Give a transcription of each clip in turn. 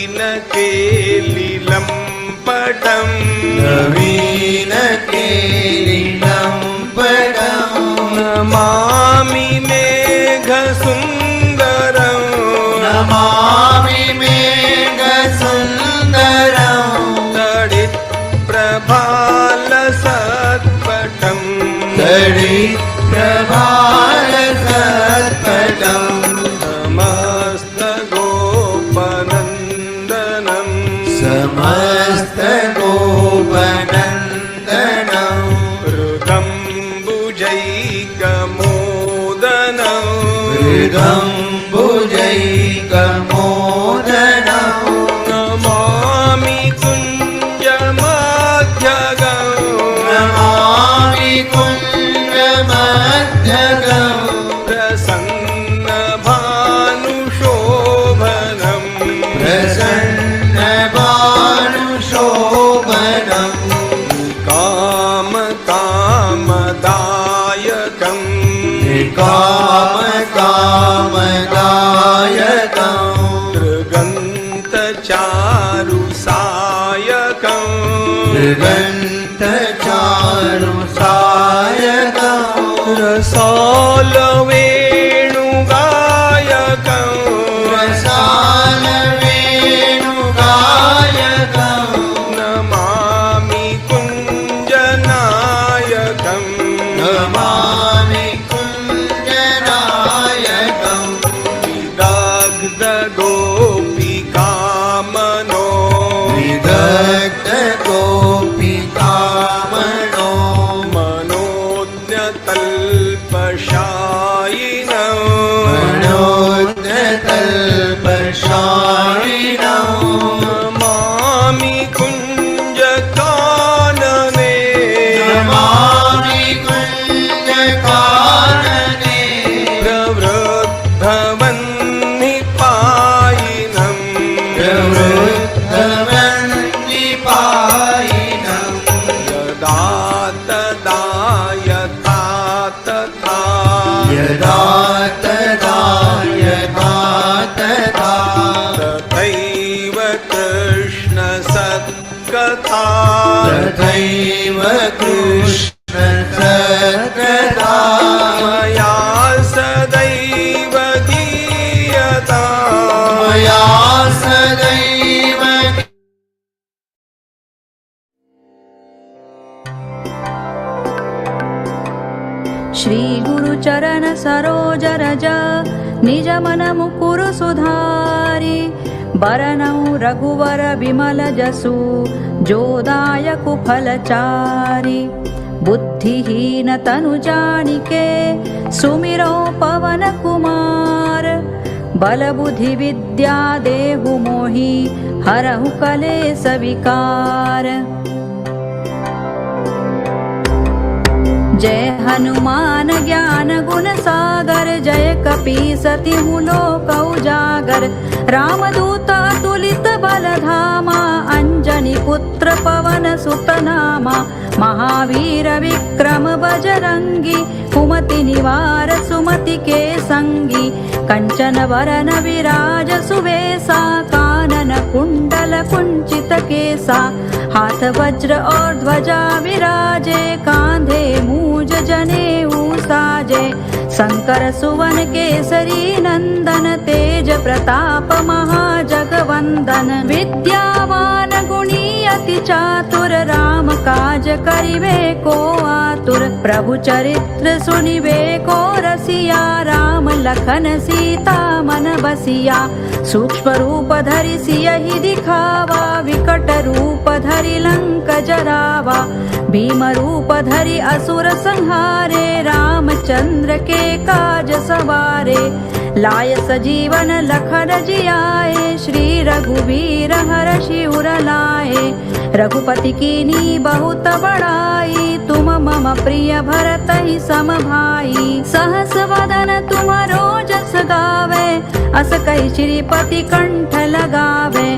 केलिलम्पटम् नमामि मेघसुन्दरम् तडित्प्रभालसत्पटम् समस्तगोपनन्दनं हृदम्बुजैकमोदनं नमामि कुञ्जमध्यगम् प्रसन्नभानुशोभनं कामकामदायकं दृगन्तचारुसायकं रसालवेणुगायकं नमामि कुञ्जनायकं विदग्धगोपिकामनो मनोज्ञतल्पशायिनौ नमामि कुञ्जकानने प्रवृद्धवन्निपायिनं यदा तदा यथा तथा तथैव कृष्ण सत्कथा मया सदैव गीयताम् श्री गुरु चरण सरोज रज निज मन मुकुर सुधारी बरनऊ रघुवर विमल जसु जोदायकु फलचारी बुद्धिहीन तनु जानिके सुमिरो पवन कुमार बल बुद्धि विद्या देहु मोहि हरहु कलेस विकार। जय हनुमान ज्ञान गुण सागर जय कपीसति लोक उजागर रामदूत अतुलित बल धामा अंजनी पुत्र पवन सुत नामा महावीर विक्रम बजरंगी कुमति निवार सुमति के संगी कंचन वरन विराज सुवेसा कानन कुंडल कुंचित केसा हाथ वज्र और ध्वजा विराजे कांधे मूज जनेऊ साजे शंकर सुवन केसरी नंदन तेज प्रताप महाजगवंदन विद्यावान गुणी अति चातुर राम काज करिबे को आतुर प्रभु चरित्र सुनिबे को रसिया राम लखन सीता मन बसिया सूक्ष्म रूप धरि सियहि दिखावा विकट रूप धरि लंक जरावा भीम रूप धरि असुर संहारे रामचंद्र के काज सवारे लाय सजीवन लखन जियाए श्री रघुवीर हरषि उर लाए रघुपति कीनी बहुत बड़ाई तुम मम प्रिय भरत ही सम भाई सहस वदन तुम्हारो जस गावे अस कहि श्रीपति कंठ लगावे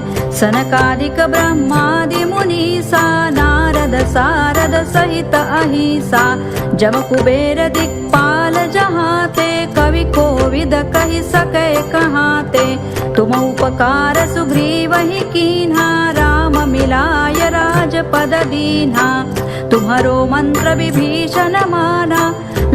सनकादिक ब्रह्मादि मुनीसा नारद सारद सहित अहिसा जम कुबेर दिक्पाल जहाते कवि कोविद कहि सके कहाते तुम उपकार सुग्रीव ही राज पद दीना। तुम्हारो मंत्र विभीषण माना,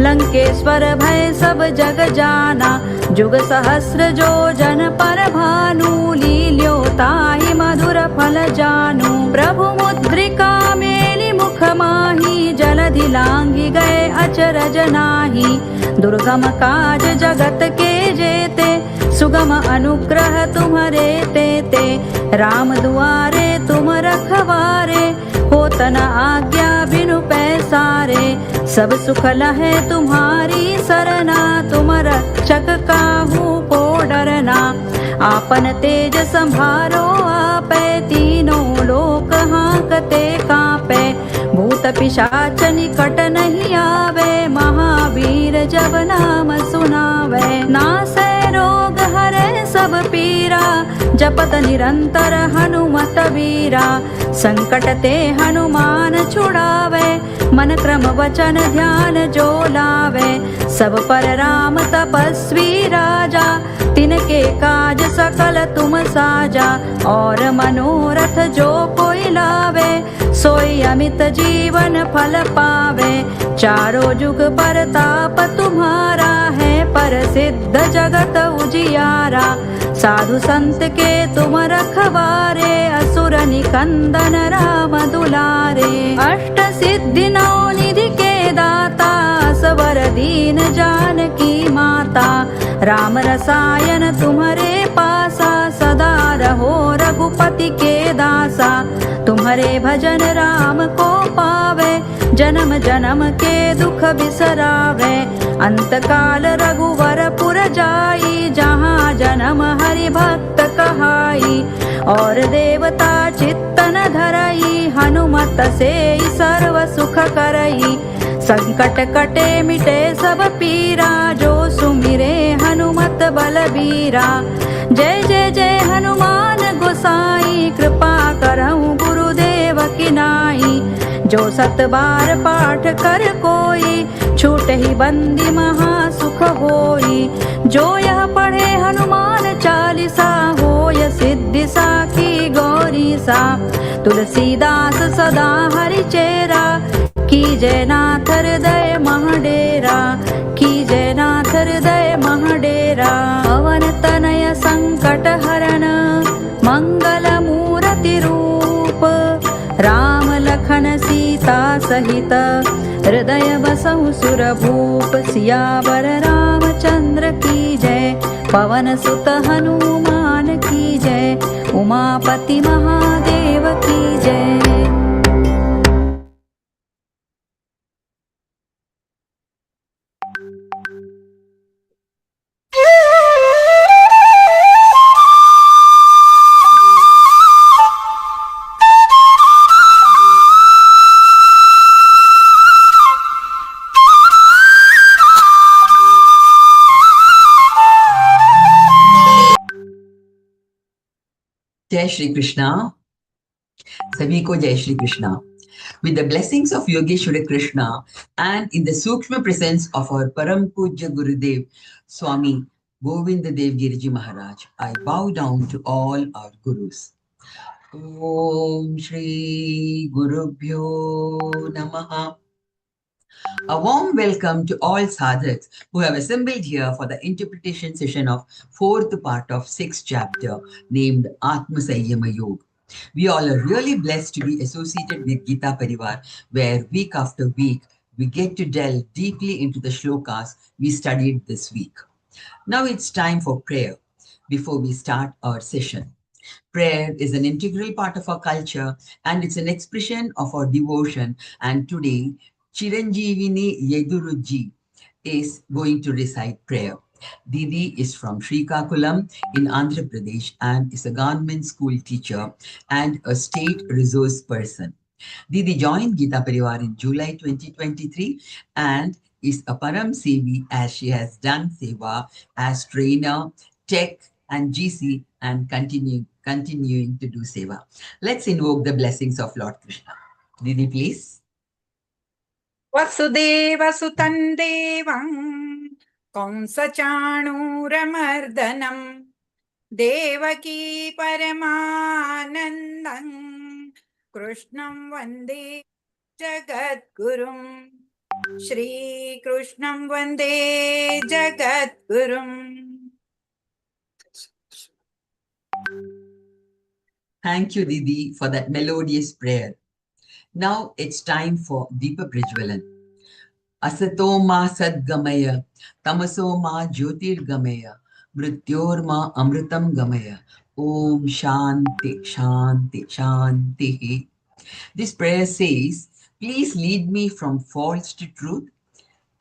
लंकेश्वर भय सब जग जाना। जुग सहस्र जो जन पर भानु, लील्यो ताहि मधुर फल जानू। प्रभु मुद्रिका मेलि मुख माही, जलधि लांघि गए अचरज नाही। दुर्गम काज जगत के जेते, सुगम अनुग्रह तुम्हारे तेते। राम दुआरे तुम रखवारे, होत न आज्ञा बिनु पैसारे। सब सुख लहे तुम्हारी सरना, तुम रक्षक काहू को डरना। आपन तेज संभारो आपे, तीनों लोक हांकते कांपे। भूत पिशाच निकट नहीं आवे, महावीर जब नाम सुनावे। नासै रोग हरे सब पीरा, जपत निरंतर हनुमत वीरा। संकट ते हनुमान छुड़ावे, मन क्रम वचन ध्यान जो लावे। सब पर राम तपस्वी राजा, तिनके काज सकल तुम साजा। और मनोरथ जो कोई लावे, सोई अमित जीवन फल पावे। चारों जुग परताप तुम्हारा है, प्रसिद्ध जगत उजियारा। साधु संत के तुम रखवारे, असुर निकंदन राम दुलारे। अष्ट सिद्धि नौ निधि के दाता, सवर दीन जानकी माता। राम रसायन तुम्हारे पासा, सदा रहो रघुपति के दासा। तुम्हारे भजन राम को पावे, जन्म जन्म के दुख बिसरावे। अंत काल रघुवर पुर जाई, जहाँ जन्म हरि भक्त कहाई। और देवता चित्तन धरई, हनुमत से सर्व सुख करई। संकट कटे मिटे सब पीरा, जो सुमिरे हनुमत बलबीरा। जय जय जय हनुमान गोसाई, कृपा करहु गुरुदेव की नाई। जो सत बार पाठ कर कोई, छूट ही बंदी महा सुख होई। जो यह पढ़े हनुमान चालीसा, होय सिद्धि साखी गौरी सा। तुलसीदास सदा हरि चेरा, कीजय नाथ हृदय महडेरा। कीजय नाथ हृदय महडेरा। पवन तनय संकट हरण, मंगल मूर्ति रूप। राम लखन सीता सहित, हृदय बसहु सुरभूप। सियावर रामचंद्र की जय, पवन सुत हनुमान की जय। उमापति महादेव की जय। जय श्री कृष्णा। सभी को जय Shri Krishna. With the blessings of Yogeshwara Krishna and in the Sukshma presence of our Param Pujya Gurudev Swami Govinda Dev Giriji Maharaj, I bow down to all our gurus. Om Shri Gurubhyo Namaha. A warm welcome to all sadhaks who have assembled here for the interpretation session of fourth part of sixth chapter named Atma Sanyama Yoga. We all are really blessed to be associated with Geeta Pariwar, where week after week we get to delve deeply into the shlokas we studied this week. Now it's time for prayer before we start our session. Prayer is an integral part of our culture and it's an expression of our devotion. And today, Chiranjeevini Yeduruji is going to recite prayer. Didi is from Srikakulam in Andhra Pradesh and is a government school teacher and a state resource person. Didi joined Geeta Pariwar in July 2023 and is a Param Sevi as she has done Seva as trainer, tech and GC and continuing to do Seva. Let's invoke the blessings of Lord Krishna. Didi, please. वसुदेवसुतं देवं कंसचाणूरमर्दनं देवकी परमानन्दं कृष्णं वन्दे जगद्गुरुं श्रीकृष्णं वन्दे जगद्गुरुम्। Thank you, Didi, for that melodious prayer. Now it's time for Deepa Prijwalan. Asato ma sadgamaya, tamaso ma jyotirgamaya, mrityor ma amritam gamaya. Om Shanti, Shanti, Shanti. This prayer says, please lead me from false to truth.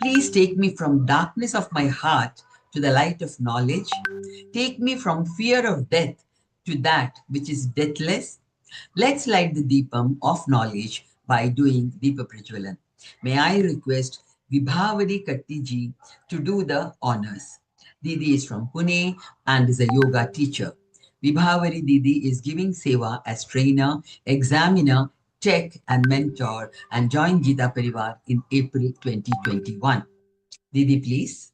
Please take me from darkness of my heart to the light of knowledge. Take me from fear of death to that which is deathless. Let's light the Deepam of knowledge by doing Deepa Prijwalan. May I request Vibhavadi Kattiji to do the honors. Didi is from Pune and is a yoga teacher. Vibhavadi Didi is giving seva as trainer, examiner, tech and mentor and joined Geeta Pariwar in April 2021. Didi, please.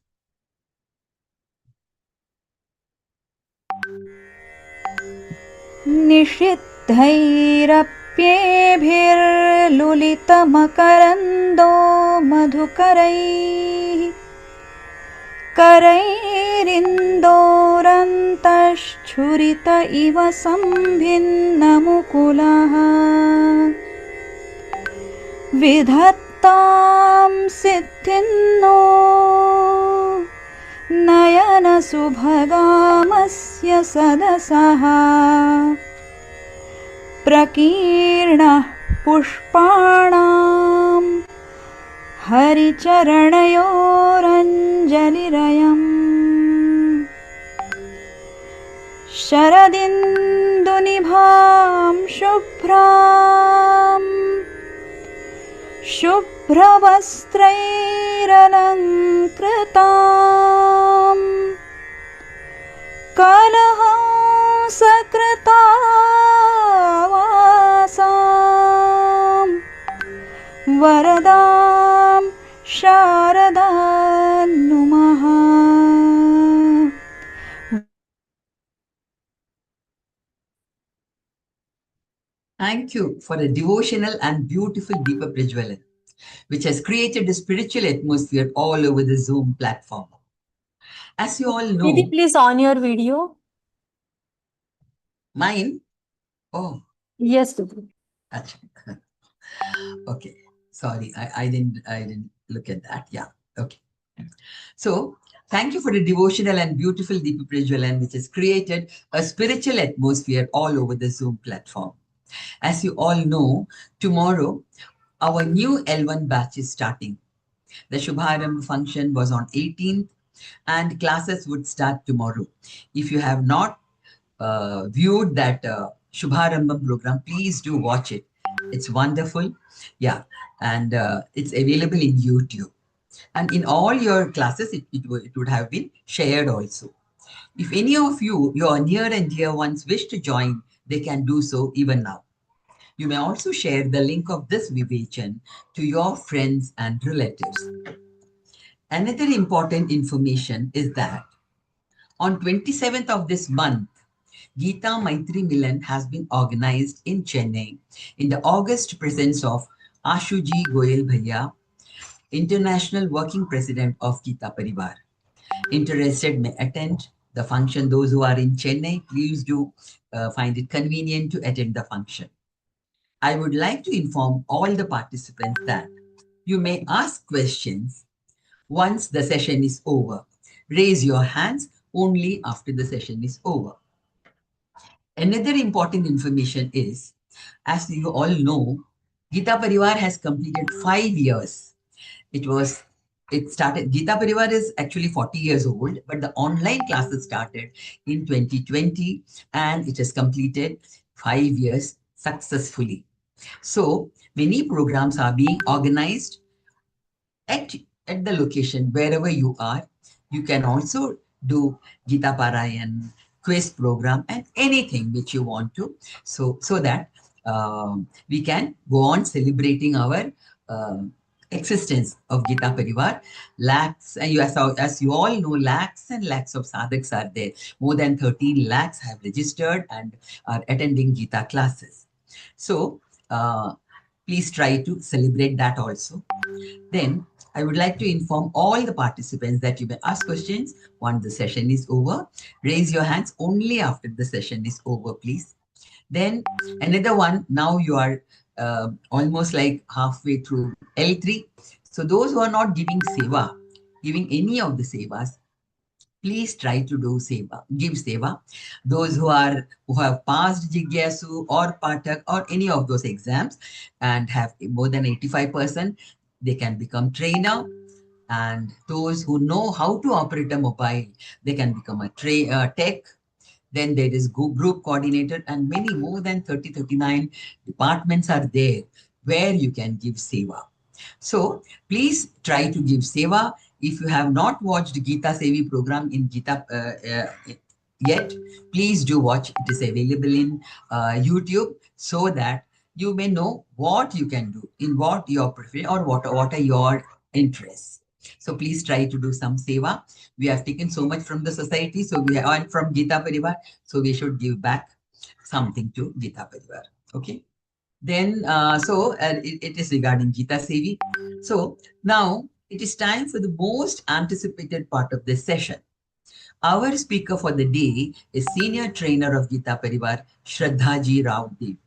निषिद्धैरप्येभिर्लुलितमकरन्दो मधुकरैः करैरिन्दोरन्तश्छुरित इव सम्भिन्नमुकुलः विधत्तां सिद्धिन्नो नयनसुभगामस्य सदसः प्रकीर्णः पुष्पाणां हरिचरणयोरञ्जलिरयम् शरदिन्दुनिभां शुभ्रां शुभ्रवस्त्रैरलङ्कृतां कलहंसकृतावासां वरदां शारदां नुमः। Thank you for a devotional and beautiful Deepa Prijwalan, which has created a spiritual atmosphere all over the Zoom platform. As you all know, Didi, please on your video. mine? Oh, Yes, Didi. acha. Okay. Sorry, I didn't look at that. Yeah. Okay. So thank you for the devotional and beautiful Deepa Prijwalan, which has created a spiritual atmosphere all over the Zoom platform. As you all know, tomorrow our new L1 batch is starting. The Shubharambha function was on 18th and classes would start tomorrow. If you have not viewed that Shubharambha program, please do watch it. It's wonderful. Yeah. And it's available in YouTube. And in all your classes, it would have been shared also. If any of you, your near and dear ones, wish to join, they can do so even now. You may also share the link of this Vivechan to your friends and relatives. Another important information is that on 27th of this month, Geeta Maitri Milan has been organized in Chennai in the august presence of Ashuji Goyal Bhaiya, International Working President of Geeta Pariwar. Interested may attend the function. Those who are in Chennai, please do find it convenient to attend the function. I would like to inform all the participants that you may ask questions once the session is over. Raise your hands only after the session is over. Another important information is, as you all know, Geeta Pariwar has completed 5 years. Geeta Pariwar is actually 40 years old, but the online classes started in 2020 and it has completed 5 years successfully. So many programs are being organized at the location wherever you are. You can also do Geeta Parayan, quiz program and anything which you want to, so that we can go on celebrating our existence of Geeta Pariwar. Lakhs, and as you all know, lakhs and lakhs of sadhaks are there. More than 13 lakhs have registered and are attending Geeta classes. So Please try to celebrate that also. Then I would like to inform all the participants that you may ask questions once the session is over. Raise your hands only after the session is over, please. Then another one, now you are almost like halfway through L3. So those who are not giving seva, giving any of the sevas, please try to do seva, give seva. Those who have passed Jigyasu or Pathak or any of those exams and have more than 85%, they can become trainer. And those who know how to operate a mobile, they can become a tech. Then there is group coordinator, and many more than 39 departments are there where you can give seva. So please try to give seva. If you have not watched Geeta Sevi program in Geeta yet, please do watch. It is available in YouTube so that you may know what you can do, in what your prefer or what are your interests. So please try to do some seva. We have taken so much from the society, so we are from Geeta Pariwar, so we should give back something to Geeta Pariwar. Okay. Then, it is regarding Geeta Sevi. So now it is time for the most anticipated part of this session. Our speaker for the day is senior trainer of Geeta Pariwar, Shraddha ji Raodeo.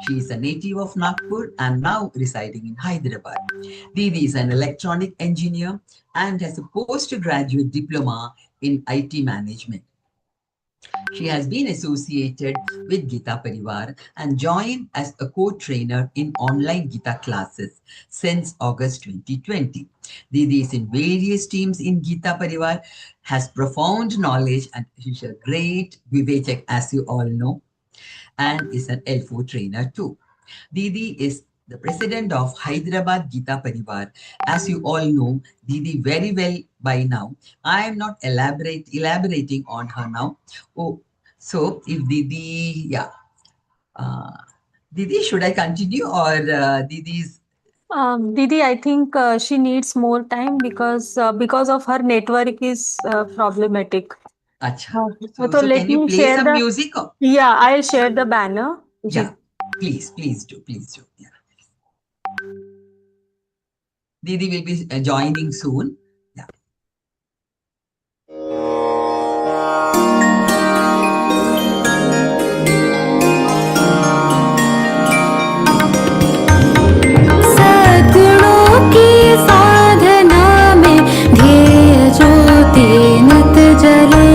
She is a native of Nagpur and now residing in Hyderabad. Didi is an electronic engineer and has a postgraduate diploma in IT management. She has been associated with Geeta Pariwar and joined as a co-trainer in online Geeta classes since August 2020. Didi is in various teams in Geeta Pariwar, has profound knowledge, and she's a great Vivechak, as you all know, and is an L4 trainer too. Didi is the president of Hyderabad Geeta Pariwar. As you all know Didi very well by now. I am not elaborating on her now. Oh, so if Didi, Didi, should I continue or Didi's? Didi, I think she needs more time because of her network is problematic. Acha. So So let can you me play share some the music? yeah. I'll share the banner. Yeah, please do. Yeah. Didi will be joining soon. Yeah. सद्गुणों की साधना में ध्येय ज्योति नित जले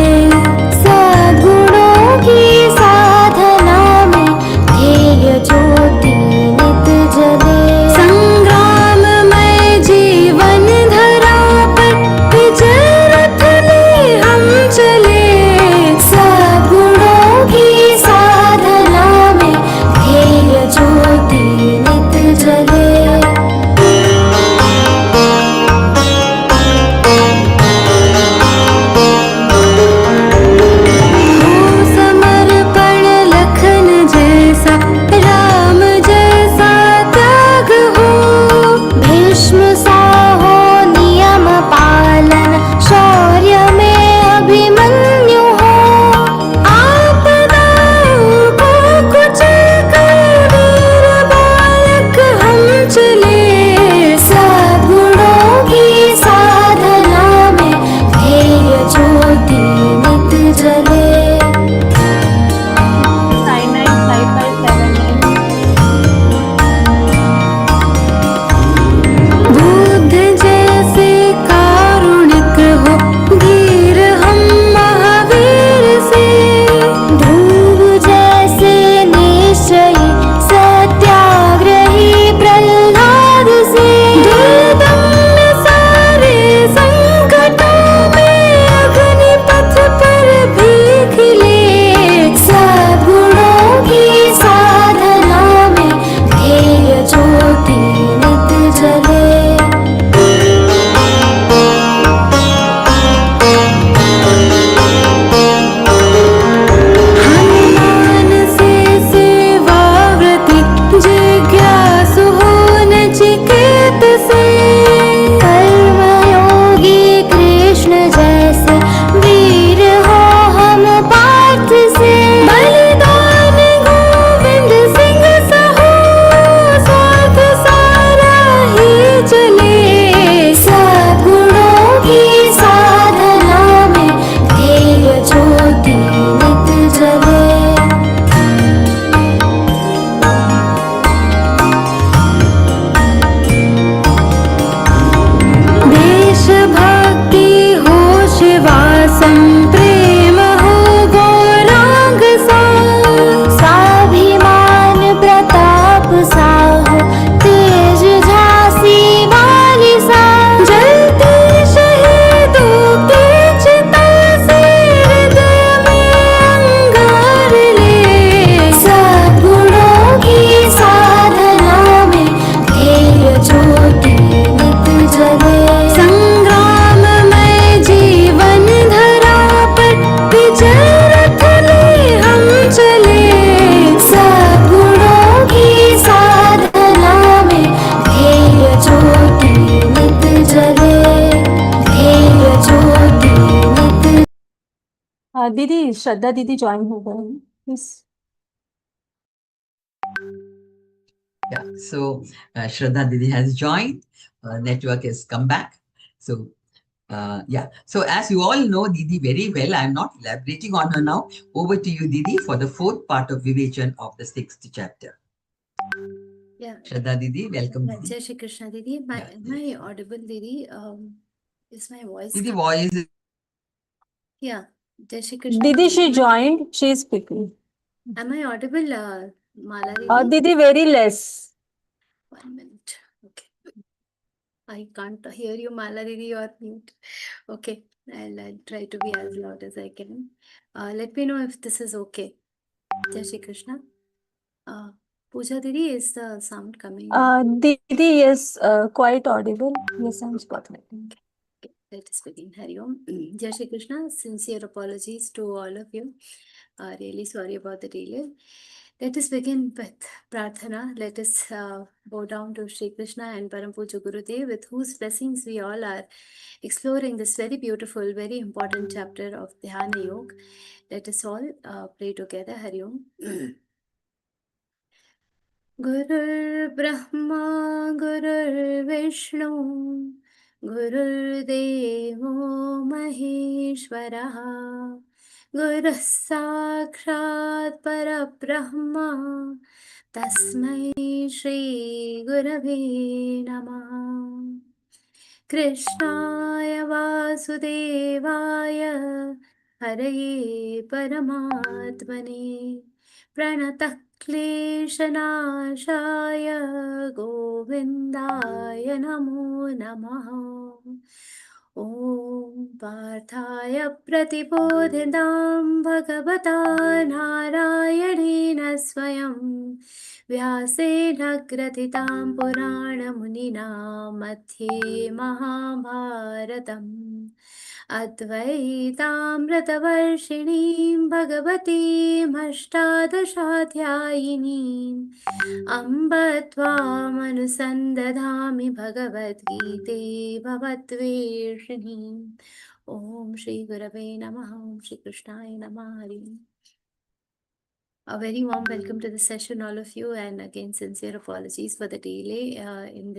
सद्गुणों की साधना में ध्येय ज्योति नित जले संग्राममय जीवन धरा पर विजय रथ ले हम चले सद्गुणों की साधना में ध्येय ज्योति नित जले समर्पण लखन जैसा राम जैसा त्याग हो भीष्म सा हो नियम पालन शौर्य में अभिमन्यु हो आपदाओं को कुचल कर वीर बालक हम चले सद्गुणों की साधना में ध्येय ज्योति नित जले 995579 बुद्ध जैसे कारुणिक हो धीर हम महावीर से ध्रुव जैसे निश्चयी सत्याग्रही प्रहलाद से दुर्दम्य सारे संकटों में अग्निपथ पर भीख ले सद्गुणों की साधना में ध्येय ज्योति नित जले हनुमान से सेवा दीदी श्रद्धा दीदी ज्वाइन हो गए please. Yeah, so Shraddha Didi has joined. Network has come back. So, yeah. So, as you all know Didi very well, I'm not elaborating on her now. Over to you, Didi, for the fourth part of Vivechan of the 6th chapter. Yeah. Shraddha Didi, welcome. Didi. Jai Shri Krishna, Didi. Am I audible, Didi? Is my voice Didi, coming? voice is. Yeah. Jai Shri Krishna. Didi, she joined. She is speaking. Am I audible, Mala Didi? Didi, very less. 1 minute. Okay. I can't hear you, Mala Didi. You are mute. Okay. I'll try to be as loud as I can. Let me know if this is okay. Jai Shri Krishna. Pooja Didi, is the sound coming? Didi is quite audible. Yes, I'm speaking. Okay, let us begin. Hari Om. Jai Shri Krishna. Sincere apologies to all of you. Really sorry about the delay. Let us begin with Prarthana. Let us bow down to Shri Krishna and Param Pujya Gurudev, with whose blessings we all are exploring this very beautiful, very important chapter of Dhyana Yoga. Let us all pray together. Hari Om. Gurur Brahma Gurur Vishnu Gurudevo Maheshwaraha Guru Sakshat Parabrahma Tasmai Shri Gurave Namaha Krishnaya Vasudevaya Hare Paramatmane Pranatah Kleshanashaya Govindaya Namo Namaha Om Parthaya Pratibodhidam Bhagavata Narayadena Swayam Vyasena Gratitam Purana Munina Madhye Mahabharatam Advaitamritavarshiniം Bhagavatim Ashtadashaധ്യായിനീം Amba Tvāmanusandadhāmi Bhagavadgīte Bhavatveshinim Om Shri Gurave Namaha Om Shri Krishnaya Namaha Hari Om. A very warm welcome to the session, all of you, and again sincere apologies for the delay in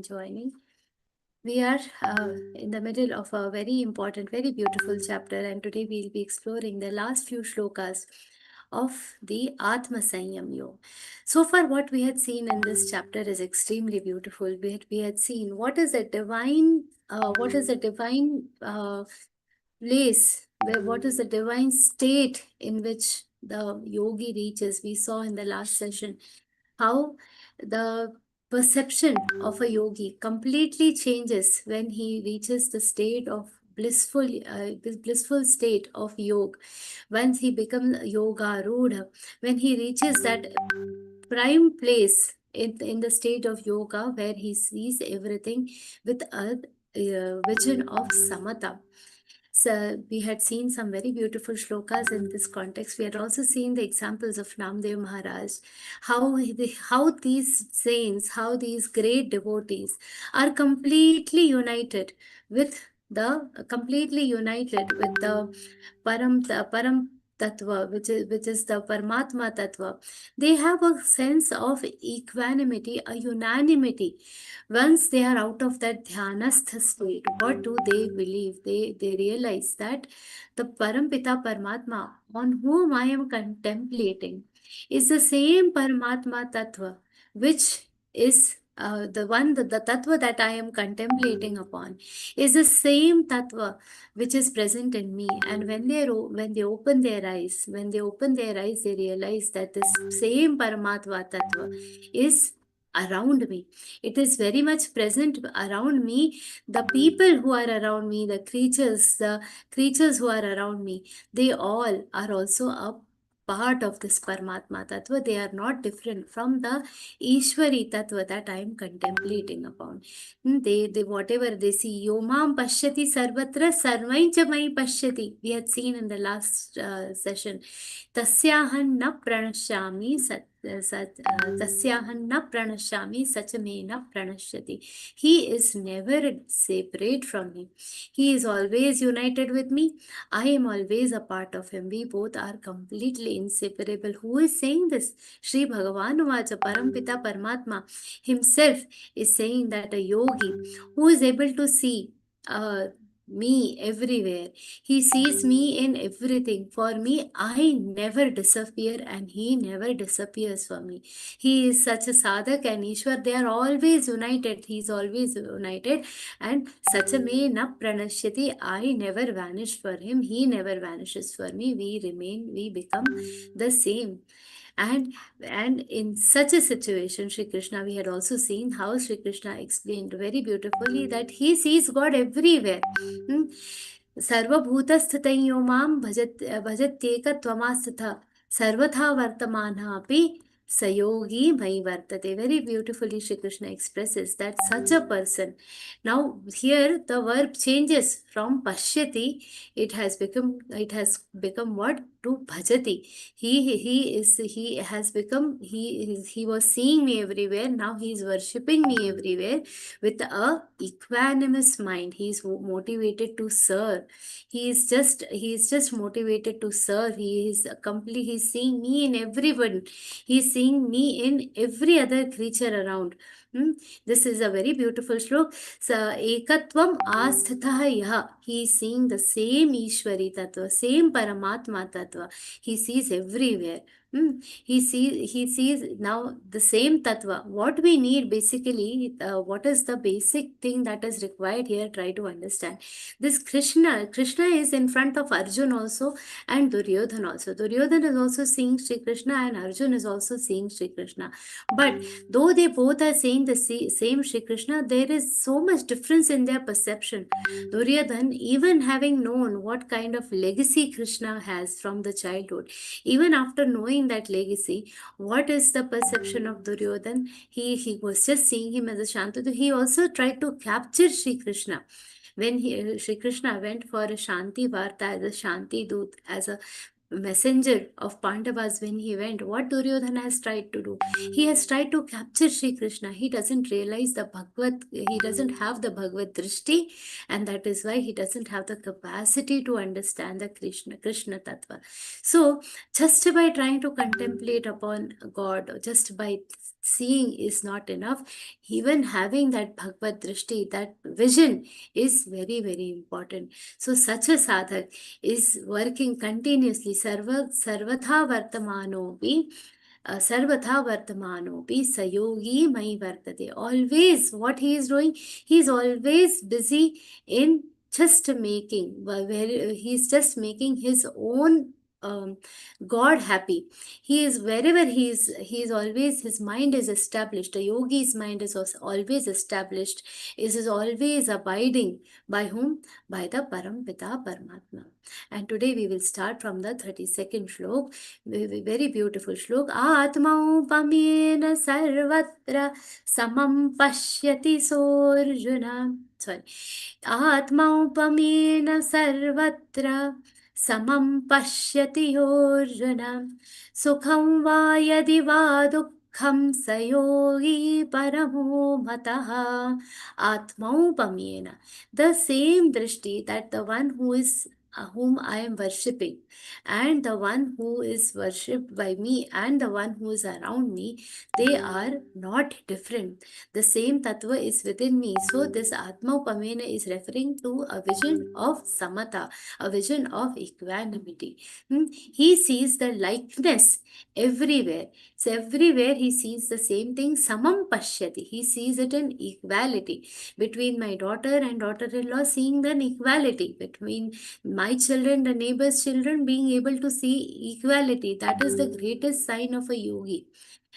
joining. We are in the middle of a very important, very beautiful chapter, and today we'll be exploring the last few shlokas of the Atma Sanyam Yoga. So far, what we had seen in this chapter is extremely beautiful. We had seen what is a divine, place, what is the divine state in which the yogi reaches. We saw in the last session how the perception of a yogi completely changes when he reaches the state of this blissful state of yoga. Once he becomes yoga rudha, when he reaches that prime place in the state of yoga where he sees everything with a vision of samatha. So we had seen some very beautiful shlokas in this context. We had also seen the examples of Namdev Maharaj, how these saints, how these great devotees are completely united with the Param Tattva, which is the Paramatma Tattva. They have a sense of equanimity, a unanimity. Once they are out of that dhyanastha state, what do they believe? They realize that the Parampita Paramatma on whom I am contemplating is the same Paramatma Tattva, which is the Tattva that I am contemplating upon is the same Tattva which is present in me. And when they open their eyes, they realize that this same Paramatma Tattva is around me. It is very much present around me. The people who are around me, the creatures who are around me, they all are also a part of this Paramatma Tattva. They are not different from the Ishwari Tattva that I am contemplating upon. They whatever they see, Yomam Pashyati Sarvatra Sarvaincha Mai Pashyati. We had seen in the last session. Tasyahan na pranashyami tasyaham na pranashyami sachame na pranashyati. He is never separate from me. He is always united with me. I am always a part of him. We both are completely inseparable. Who is saying this? Shri Bhagavan Vacha Parampita Paramatma himself is saying that a yogi who is able to see me everywhere, he sees me in everything. For me, I never disappear and he never disappears for me. He is such a sadhak and Ishwar, they are always united. He is always united. And Sachame na pranashyati, I never vanish for him. He never vanishes for me. We remain, we become the same. And in such a situation, Sri Krishna, we had also seen how Sri Krishna explained very beautifully that he sees God everywhere. Sarvabhutasthitay yomam bhajatyeka tvamasthatha sarvatha vartamana api sayogi mai vartate. Very beautifully Sri Krishna expresses that such a person. Now here the verb changes from pashyati. It has become what? To bhajati. He has become, he was seeing me everywhere. Now he is worshipping me everywhere with a equanimous mind. He is motivated to serve. He is just motivated to serve. He is seeing me in everyone. He is seeing me in every other creature around. This is a very beautiful slok. Ekatvam asthatah yaha. He is seeing the same Ishwari Tattva, same Paramatma Tattva. He sees everywhere. He sees now the same Tattva. What we need basically, what is the basic thing that is required here? Try to understand. This Krishna is in front of Arjuna also and Duryodhana also. Duryodhana is also seeing Sri Krishna and Arjuna is also seeing Sri Krishna. But though they both are saying the same Sri Krishna, there is so much difference in their perception. Duryodhana, even having known what kind of legacy Krishna has from the childhood, even after knowing that legacy, what is the perception of Duryodhana? He was just seeing him as a Shantadu. He also tried to capture Sri Krishna. When Sri Krishna went for a Shanti Varta as a Shanti Doot, as a messenger of Pandavas, when he went, what Duryodhana has tried to do? He has tried to capture Sri Krishna. He doesn't realize the Bhagavad, he doesn't have the Bhagavad Drishti, and that is why he doesn't have the capacity to understand the Krishna Tattva. So, just by trying to contemplate upon God, or just by seeing is not enough. Even having that Bhagavad Drishti, that vision is very, very important. So, such a sadhak is working continuously. Sarvatha vartamanopi sayogi mai vartate. Always what he is doing, he is always busy in just making, where he is just making his own God happy. He is wherever he is always, his mind is established. A yogi's mind is also always established, is always abiding by whom? By the Parampita Paramatma. And today we will start from the 32nd shlok. Very beautiful shlok. Atma upamena sarvatra samam pashyati sorjuna. Sorry. Atma upamena sarvatra samam pashyati yorjuna. Sukham va yadi va dukham sayogi paramo mataha. Atmaupamena. The same drishti, that the one who is whom I am worshipping, and the one who is worshipped by me, and the one who is around me, they are not different. The same tattva is within me. So this Atma Upamena is referring to a vision of Samata, a vision of equanimity. He sees the likeness everywhere. So everywhere he sees the same thing. Samam Pashyati. He sees it in equality. Between my daughter and daughter-in-law, seeing the equality. Between my children, the neighbor's children, being able to see equality. That is the greatest sign of a yogi.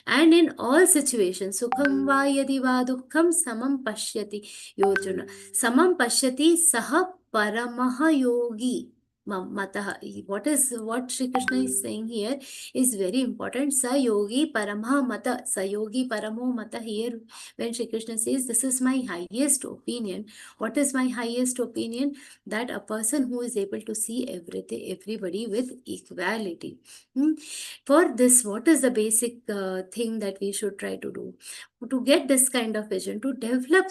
And in all situations, sukham va yadi va dukkham samam pashyati. Yorjuna. Samam pashyati saha paramaha yogi. mataha. What Shri Krishna is saying here is very important. Sa yogi parama mata. Sa yogi paramo mata. Here when Shri Krishna says this is my highest opinion, what is my highest opinion? That a person who is able to see everybody with equality. For this, what is the basic thing that we should try to do to get this kind of vision, to develop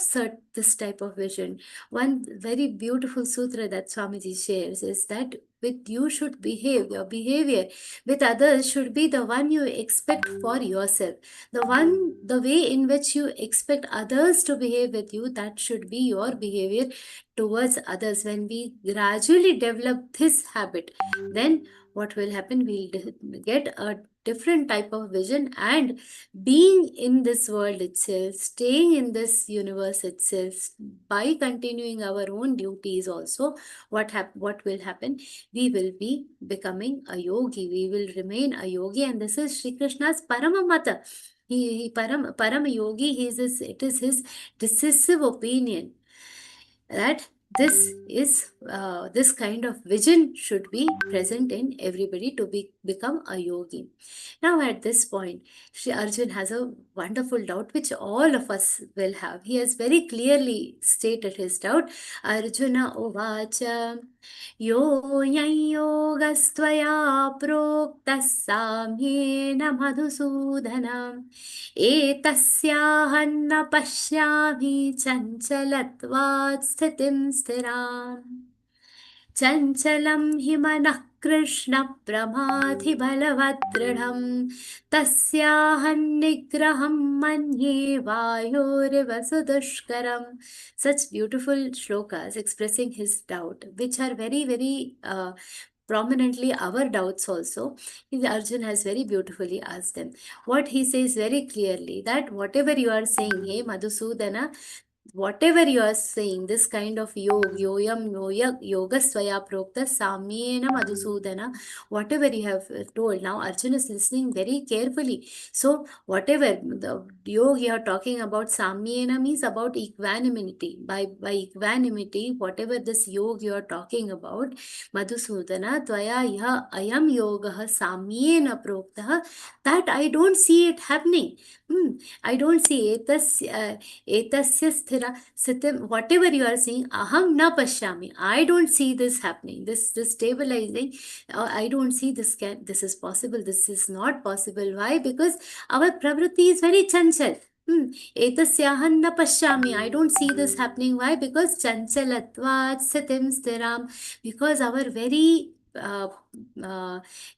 this type of vision? One very beautiful sutra that Swamiji shares is that with you should behave, your behavior with others should be the one you expect for yourself. The way in which you expect others to behave with you, that should be your behavior towards others. When we gradually develop this habit, then what will happen? We'll get a different type of vision, and being in this world itself, staying in this universe itself, by continuing our own duties also, what will happen? We will be becoming a yogi. We will remain a yogi, and this is Shri Krishna's Paramamata. He Param yogi. It is his decisive opinion that this kind of vision should be present in everybody to become a yogi. Now at this point, Shri Arjun has a wonderful doubt which all of us will have. He has very clearly stated his doubt. Arjuna uvacha yoyam yogastvaya proktas samyena madhusudana एतस्याहं न पश्यामि चञ्चलत्वात् स्थितिं स्थिराम् चञ्चलं हि मनः कृष्ण प्रमाथिबलवद्दृढं तस्याहं निग्रहं मन्ये वायोरिव सुदुष्करम्. Such beautiful shlokas expressing his doubt, which are very, very prominently our doubts also. Arjun has very beautifully asked them. What he says very clearly, that whatever you are saying, hey Madhusudana, whatever you are saying, this kind of yoga swaya prokta samyena madhusudana, whatever you have told, now Arjuna is listening very carefully. So whatever the yoga you are talking about, samyena means about equanimity. By equanimity, whatever this yoga you are talking about, madhusudana tvaya iha ayam yoga samyena prokta, that I don't see it happening. I don't see etasya sthira sitim, whatever you are saying, aham na pashyami, I don't see this happening, this stabilizing, I don't see this is possible, this is not possible. Why? Because our pravritti is very chanchal. Etasyahan na pashyami, I don't see this happening. Why? Because chanchalatvat sitim stiram, because our very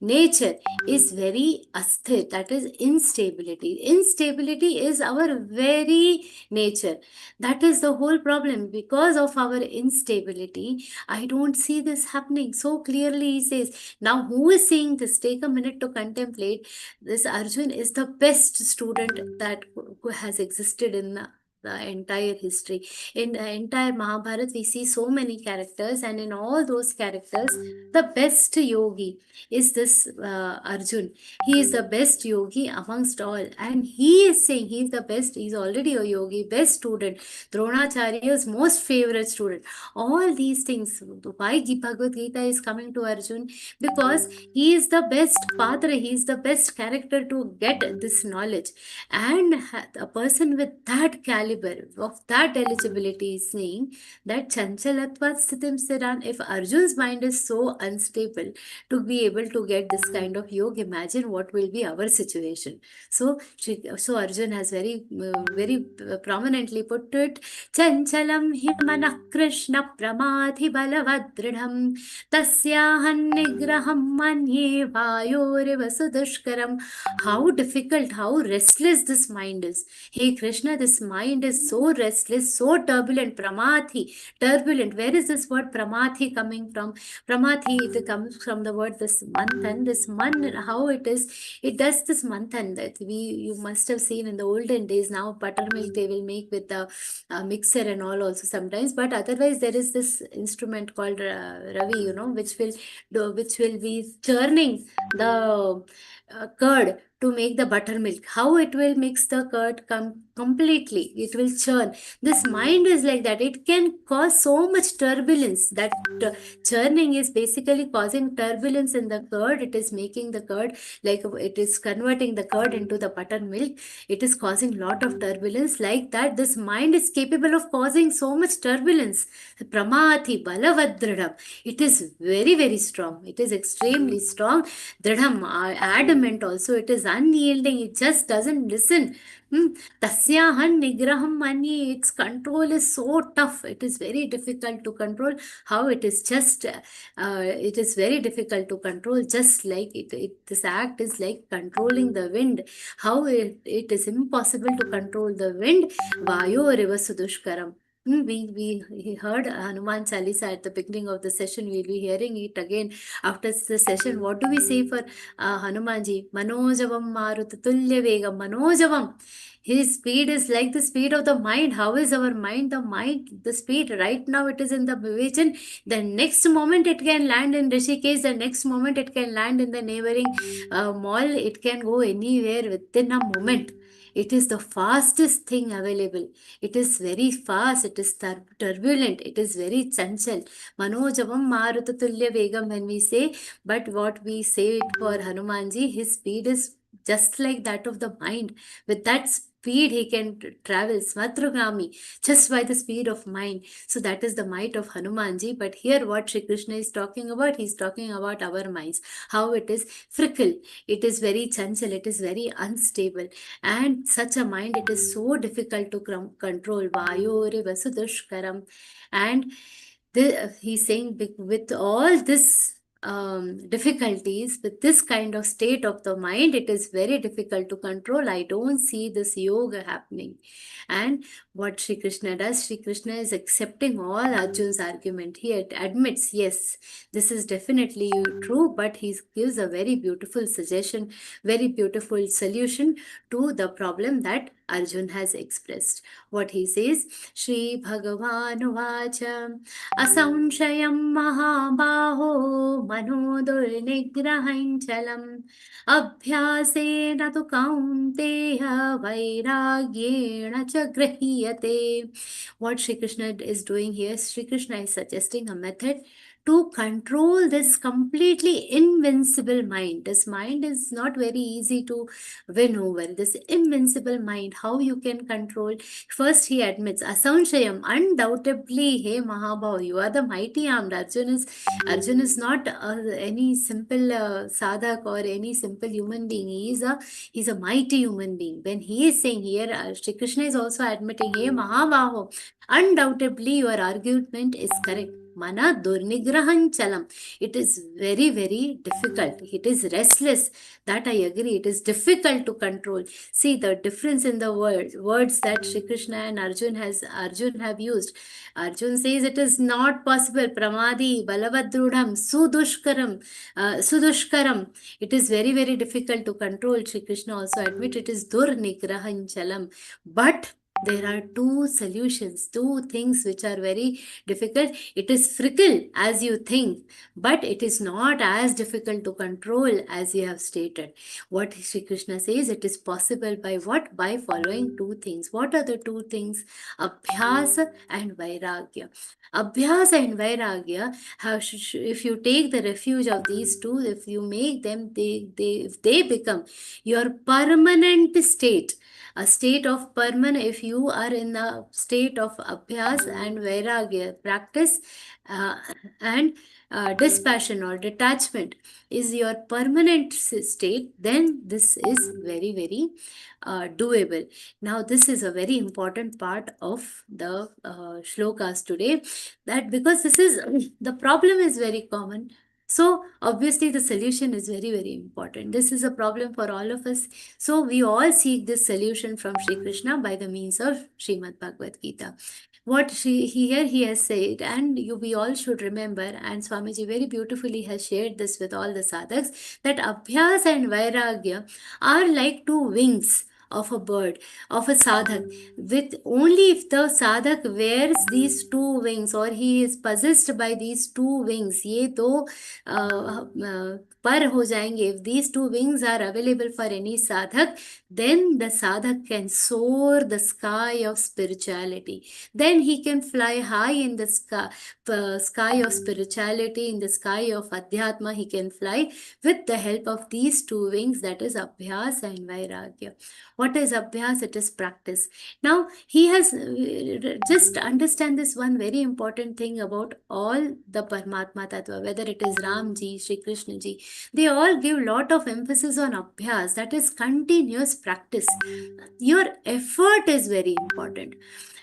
nature is very asthir, that is instability. Instability is our very nature. That is the whole problem. Because of our instability, I don't see this happening. So clearly he says, now who is saying this? Take a minute to contemplate. This Arjun is the best student that has existed in the entire history. In the entire Mahabharata, we see so many characters, and in all those characters, the best yogi is this Arjun. He is the best yogi amongst all, and he is saying he is the best. He is already a yogi, best student, Dronacharya's most favorite student. All these things. Why Bhagavad-Gītā is coming to Arjun? Because he is the best patra, he is the best character to get this knowledge. And a person with that caliber, of that eligibility, is saying that chanchalatvat sthitim stiran. If Arjun's mind is so unstable to be able to get this kind of yoga, imagine what will be our situation. So Arjun has very prominently put it, chanchalam himanah krishna pramadhi balavadridham tasyahan nigraham manye vayoriva sudushkaram. How difficult, how restless this mind is. Hey Krishna, this mind is so restless, so turbulent. Pramathi, turbulent. Where is this word pramathi coming from? Pramathi, it comes from the word this manthan. This man, how it is, it does this manthan that you must have seen in the olden days. Now buttermilk they will make with the mixer and all also sometimes. But otherwise there is this instrument called Ravi, which will be churning the curd to make the buttermilk. How it will mix the curd completely? It will churn. This mind is like that. It can cause so much turbulence. That churning is basically causing turbulence in the curd. It is making the curd, like it is converting the curd into the buttermilk. It is causing lot of turbulence like that. This mind is capable of causing so much turbulence. Pramati balavadradam. It is very, very strong. It is extremely strong. Dradham, adamant also. It is unyielding. It just doesn't listen. Tasyahan nigraham mani. Its control is so tough. It is very difficult to control. How it is just, it is very difficult to control. Just like this act is like controlling the wind. How it is impossible to control the wind. Vayo rivasudushkaram. We heard Hanuman Chalisa at the beginning of the session. We'll be hearing it again after the session. What do we say for Hanumanji? Manojavam marutulya vegam. Manojavam. His speed is like the speed of the mind. How is our mind? The mind, the speed. Right now it is in the Vivechan. The next moment it can land in Rishikesh. The next moment it can land in the neighboring mall. It can go anywhere within a moment. It is the fastest thing available. It is very fast. It is turbulent. It is very chanchal. Manojavam marutatulya vegam when we say, but what we say it for Hanumanji, his speed is just like that of the mind. With that speed, he can travel smatrugami just by the speed of mind. So that is the might of Hanumanji. But here, what Shri Krishna is talking about, he's talking about our minds, how it is fickle, it is very chanchal, it is very unstable, and such a mind, it is so difficult to control. Vayore vasudushkaram, and he's saying with all this difficulties, with this kind of state of the mind, it is very difficult to control. I don't see this yoga happening. And what Shri Krishna does, Shri Krishna is accepting all Arjun's argument. He admits, yes, this is definitely true, but he gives a very beautiful suggestion, very beautiful solution to the problem that Arjun has expressed. What he says, Shri Bhagavan Vacha Asamshayam Mahabaho Manodur Nigrahanchalam Abhyasena tu kaunteya Vairagyena cha grahiyate. What Shri Krishna is doing here, Shri Krishna is suggesting a method to control this completely invincible mind. This mind is not very easy to win over. This invincible mind, how you can control? First, he admits, Asanshayam, undoubtedly, hey Mahabhav, you are the mighty armed. Arjun is not any simple sadhak or any simple human being. He's a mighty human being. When he is saying here, Shri Krishna is also admitting, hey Mahabhav, undoubtedly your argument is correct. Mana durnigrahan chalam. It is very, very difficult. It is restless. That I agree. It is difficult to control. See the difference in the words that Shri Krishna and Arjun have used. Arjun says it is not possible. Pramadi, balavadrudham, sudushkaram. It is very, very difficult to control. Shri Krishna also admit it is durnigrahan chalam. But there are two solutions, two things which are very difficult. It is fickle as you think, but it is not as difficult to control as you have stated. What Shri Krishna says, it is possible by what? By following two things. What are the two things? Abhyasa and Vairagya. Abhyasa and Vairagya, if you take the refuge of these two, if you make them, if they become your permanent state, a state of permanent, if you are in the state of abhyas and vairagya practice, and dispassion or detachment is your permanent state, then this is very, very doable. Now this is a very important part of the shlokas today, that because this is the problem is very common. So obviously the solution is very, very important. This is a problem for all of us. So we all seek this solution from Shri Krishna by the means of Śrīmad-Bhagavadgītā. What here he has said, and we all should remember, and Swamiji very beautifully has shared this with all the sadhaks, that Abhyas and Vairagya are like two wings of a bird, of a sadhak. With only if the sadhak wears these two wings, or he is possessed by these two wings, ये दो पर हो जाएंगे, if these two wings are available for any sadhak, then the sadhak can soar the sky of spirituality. Then he can fly high in the sky of spirituality, in the sky of adhyatma. He can fly with the help of these two wings, that is abhyas and vairagya. What is abhyas? It is practice. Now he has just understand this one very important thing about all the Paramatma Tattva, whether it is Ram ji, Shri Krishna ji, they all give lot of emphasis on abhyas, that is continuous practice. Your effort is very important.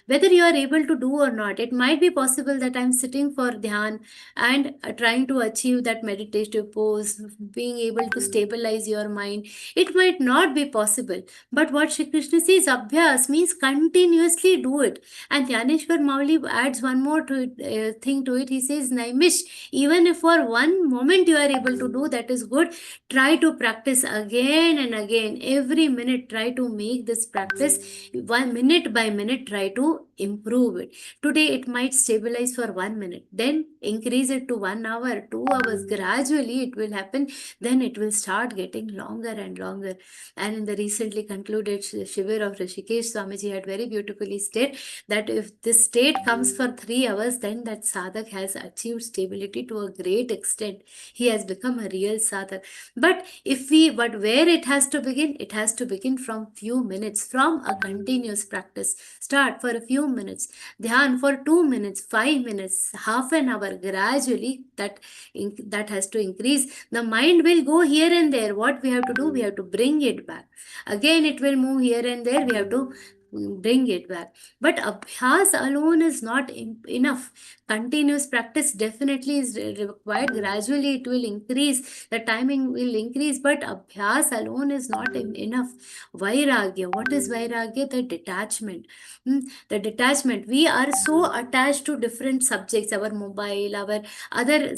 Whether you are able to do or not, it might be possible that I'm sitting for dhyan and trying to achieve that meditative pose, being able to stabilize your mind. It might not be possible. But what Shri Krishna says, abhyas means continuously do it. And Dhaneshwar Mauli adds one more thing to it. He says, Naimish, even if for one moment you are able to do, that is good. Try to practice again and again. Every minute, try to make this practice 1 minute by minute, try to improve it. Today it might stabilize for 1 minute, then increase it to 1 hour, 2 hours. Gradually it will happen. Then it will start getting longer and longer. And in the recently concluded Shivir of Rishikesh, Swamiji had very beautifully stated that if this state comes for 3 hours, then that sadhak has achieved stability to a great extent. He has become a real sadhak. But where it has to begin? It has to begin from few minutes, from a continuous practice. Start for a few minutes, dhyan for 2 minutes, 5 minutes, half an hour. Gradually that has to increase. The mind will go here and there. What we have to do? We have to bring it back. Again it will move here and there. We have to bring it back. But abhyas alone is not enough. Continuous practice definitely is required. Gradually it will increase, the timing will increase, but abhyas alone is not enough. Vairagya, what is vairagya? The detachment. The detachment. We are so attached to different subjects, our mobile, our other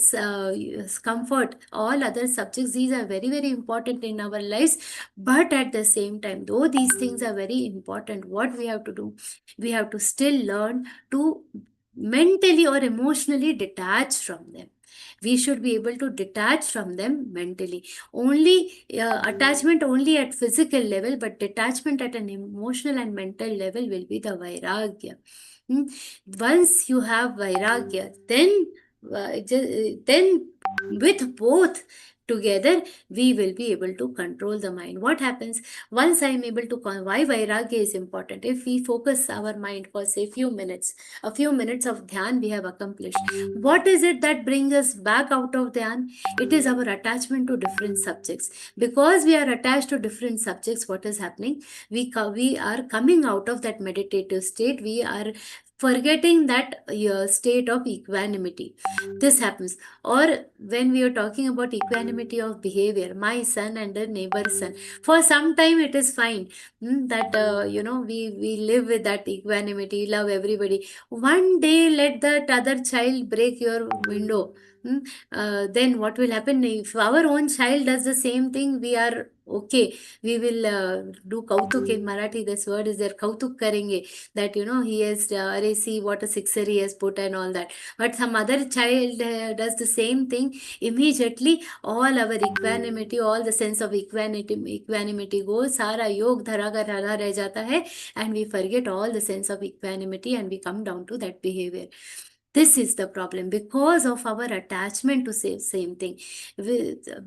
comfort, all other subjects. These are very, very important in our lives. But at the same time, though these things are very important, what we have to do? We have to still learn to mentally or emotionally detach from them. We should be able to detach from them mentally. Only attachment only at physical level, but detachment at an emotional and mental level will be the vairagya. Once you have vairagya, then with both together, we will be able to control the mind. What happens once I am able to why vairagya is important? If we focus our mind for say a few minutes of dhyan we have accomplished. What is it that brings us back out of dhyan? It is our attachment to different subjects. Because we are attached to different subjects, what is happening? We are coming out of that meditative state. We are forgetting that state of equanimity. This happens. Or when we are talking about equanimity of behavior, my son and the neighbor's son, for some time it is fine that we live with that equanimity, love everybody. One day let that other child break your window. Then what will happen? If our own child does the same thing, we are okay. We will do kautuk in Marathi. This word is there, kautuk karenge. That he has see what a sixer he has put and all that. But some other child does the same thing. Immediately all our equanimity, all the sense of equanimity goes. Sara yog dhara ka dhara reh jata hai, and we forget all the sense of equanimity and we come down to that behavior. This is the problem because of our attachment to same thing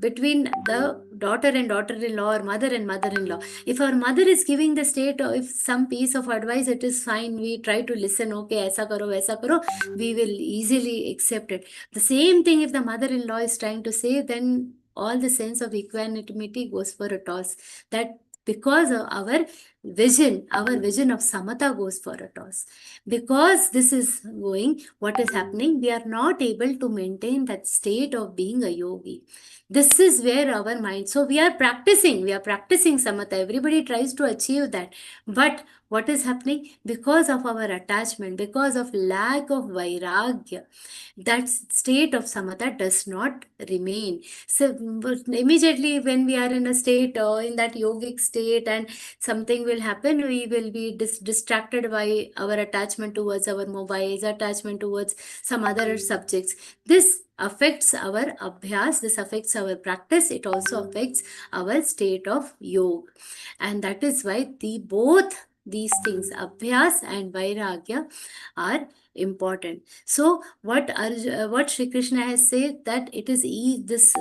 between the daughter and daughter-in-law or mother and mother-in-law. If our mother is giving the state or if some piece of advice, it is fine. We try to listen. Okay, aisa karo, we will easily accept it. The same thing if the mother-in-law is trying to say, then all the sense of equanimity goes for a toss. That because of our vision of samatha goes for a toss. Because this is going, what is happening? We are not able to maintain that state of being a yogi. This is where our mind, so we are practicing samatha. Everybody tries to achieve that. But what is happening? Because of our attachment, because of lack of vairagya, that state of samatha does not remain. So immediately when we are in a state in that yogic state and something will will happen? We will be distracted by our attachment towards our mobiles, attachment towards some other subjects. This affects our abhyas, this affects our practice, it also affects our state of yoga. And that is why both these things, abhyas and vairagya, are important. So what Shri Krishna has said, that it is this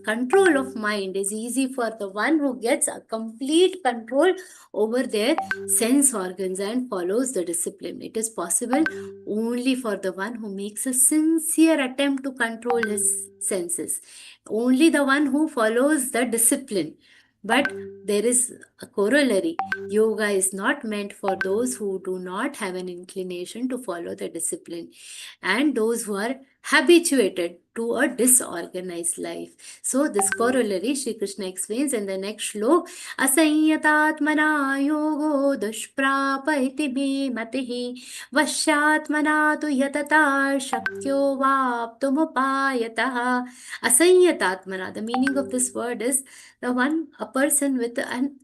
control of mind is easy for the one who gets a complete control over their sense organs and follows the discipline. It is possible only for the one who makes a sincere attempt to control his senses, only the one who follows the discipline. But there is a corollary. Yoga is not meant for those who do not have an inclination to follow the discipline and those who are habituated to a disorganized life. So this corollary Shri Krishna explains in the next shlok. Asanyatatmana yogo dushprapa iti me matihi vashyatmana tu yatata shakyo vaptumupayataha. Asanyatatmana, the meaning of this word is a person with an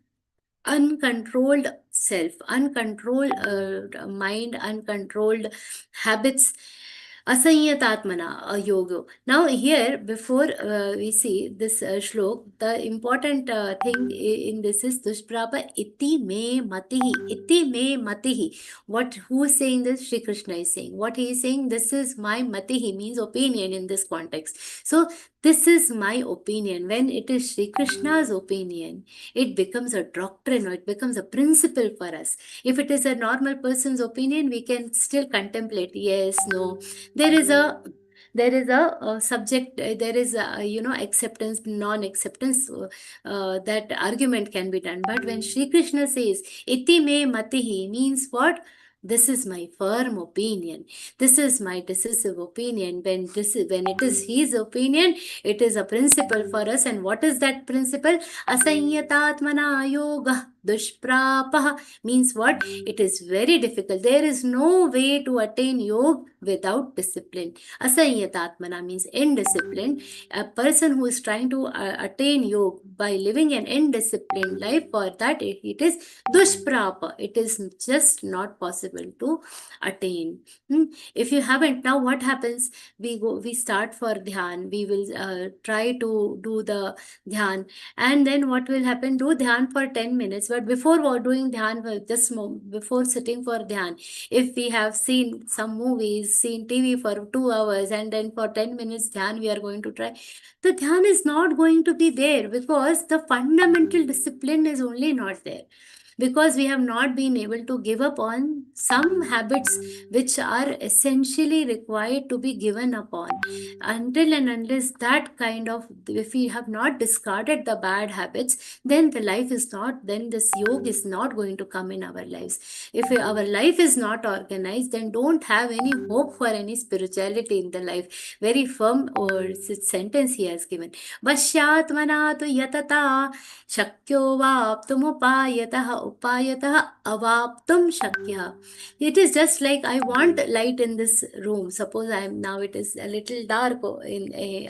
uncontrolled self, uncontrolled mind, uncontrolled habits. Asanyatatmana yoga. Now here, before we see this shlok, the important thing in this is dushprapa iti me matihi. Iti me matihi. Who is saying this? Shri Krishna is saying. What he is saying, this is my matihi, means opinion in this context. So this is my opinion. When it is Shri Krishna's opinion, it becomes a doctrine, or it becomes a principle for us. If it is a normal person's opinion, we can still contemplate, yes, no. There is a subject, there is a, acceptance, non-acceptance, that argument can be done. But when Shri Krishna says iti me matihi, means what? This is my firm opinion. This is my decisive opinion. When it is his opinion, it is a principle for us. And what is that principle? Asanyatatmana yoga dushprapah, means what? It is very difficult. There is no way to attain yoga without discipline. Asanyatatmana means indisciplined. A person who is trying to attain yoga by living an indisciplined life, for that it is dushprapa. It is just not possible to attain. If you haven't, now what happens? We start for dhyan. We will try to do the dhyan, and then what will happen? Do dhyan for 10 minutes. But before doing dhyan, before sitting for dhyan, if we have seen some movies, seen TV for 2 hours, and then for 10 minutes dhyan we are going to try, the dhyan is not going to be there, because the fundamental discipline is only not there. Because we have not been able to give up on some habits which are essentially required to be given up on. Until and unless that kind of, if we have not discarded the bad habits, then the life is not, then this yoga is not going to come in our lives. If our life is not organized, then don't have any hope for any spirituality in the life. Very firm sentence he has given. Vashyatmana tu yatata shakyo vaptumupayatah upayatah avaptum shakya. It is just like, I want light in this room. Suppose now it is a little dark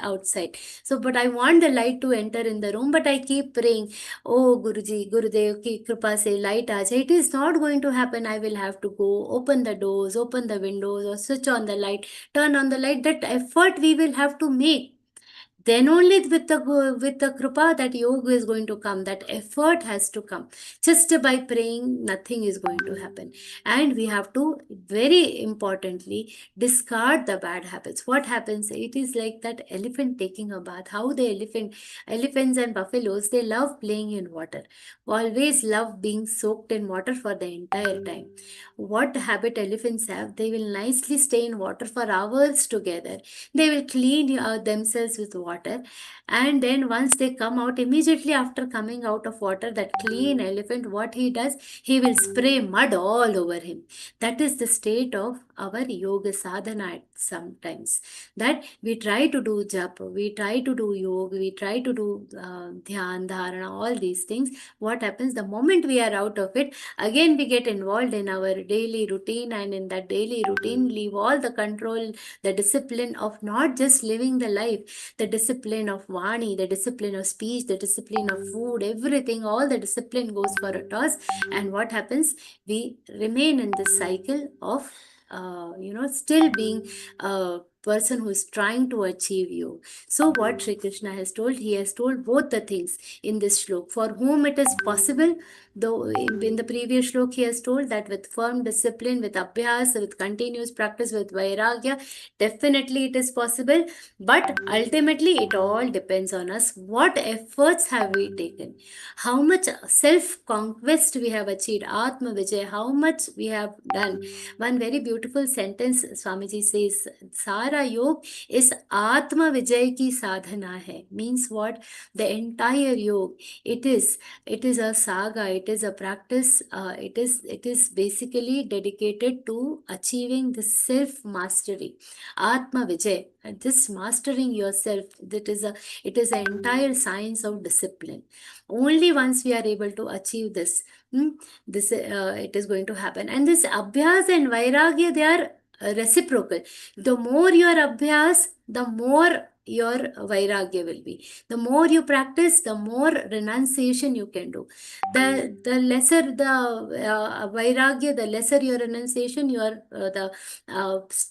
outside. So, but I want the light to enter in the room, but I keep praying, oh Guruji, Gurudev ki kripa se light aa jaye. It is not going to happen. I will have to go open the doors, open the windows, or switch on the light, turn on the light. That effort we will have to make. Then only with the kripa that yoga is going to come. That effort has to come. Just by praying, nothing is going to happen. And we have to, very importantly, discard the bad habits. What happens? It is like that elephant taking a bath. How the elephants and buffaloes, they love playing in water. Always love being soaked in water for the entire time. What habit elephants have? They will nicely stay in water for hours together. They will clean themselves with water. And then once they come out, immediately after coming out of water, that clean elephant, what he does, he will spray mud all over him. That is the state of our yoga sadhana sometimes. That we try to do japa, we try to do yoga, we try to do dhyan, dharana, all these things. What happens? The moment we are out of it, again we get involved in our daily routine, and in that daily routine leave all the control, the discipline of not just living the life, the discipline of Vani, the discipline of speech, the discipline of food, everything, all the discipline goes for a toss. And what happens? We remain in this cycle of still being a person who is trying to achieve you. So what Sri Krishna has told, he has told both the things in this shlok. For whom it is possible, though in the previous shlok he has told that with firm discipline, with abhyas, with continuous practice, with vairagya, definitely it is possible. But ultimately it all depends on us. What efforts have we taken? How much self-conquest we have achieved, Atma Vijay, how much we have done. One very beautiful sentence Swamiji says, Sara Yog is Atma Vijay ki sadhana hai. Means what? The entire yog, it is a saga, it is a practice, it is basically dedicated to achieving the self-mastery. Atma Vijay, this mastering yourself, it is an entire science of discipline. Only once we are able to achieve this, it is going to happen. And this abhyas and vairagya, they are reciprocal. The more your abhyas, the more your vairagya will be. The more you practice, the more renunciation you can do. The lesser the vairagya, the lesser your renunciation, the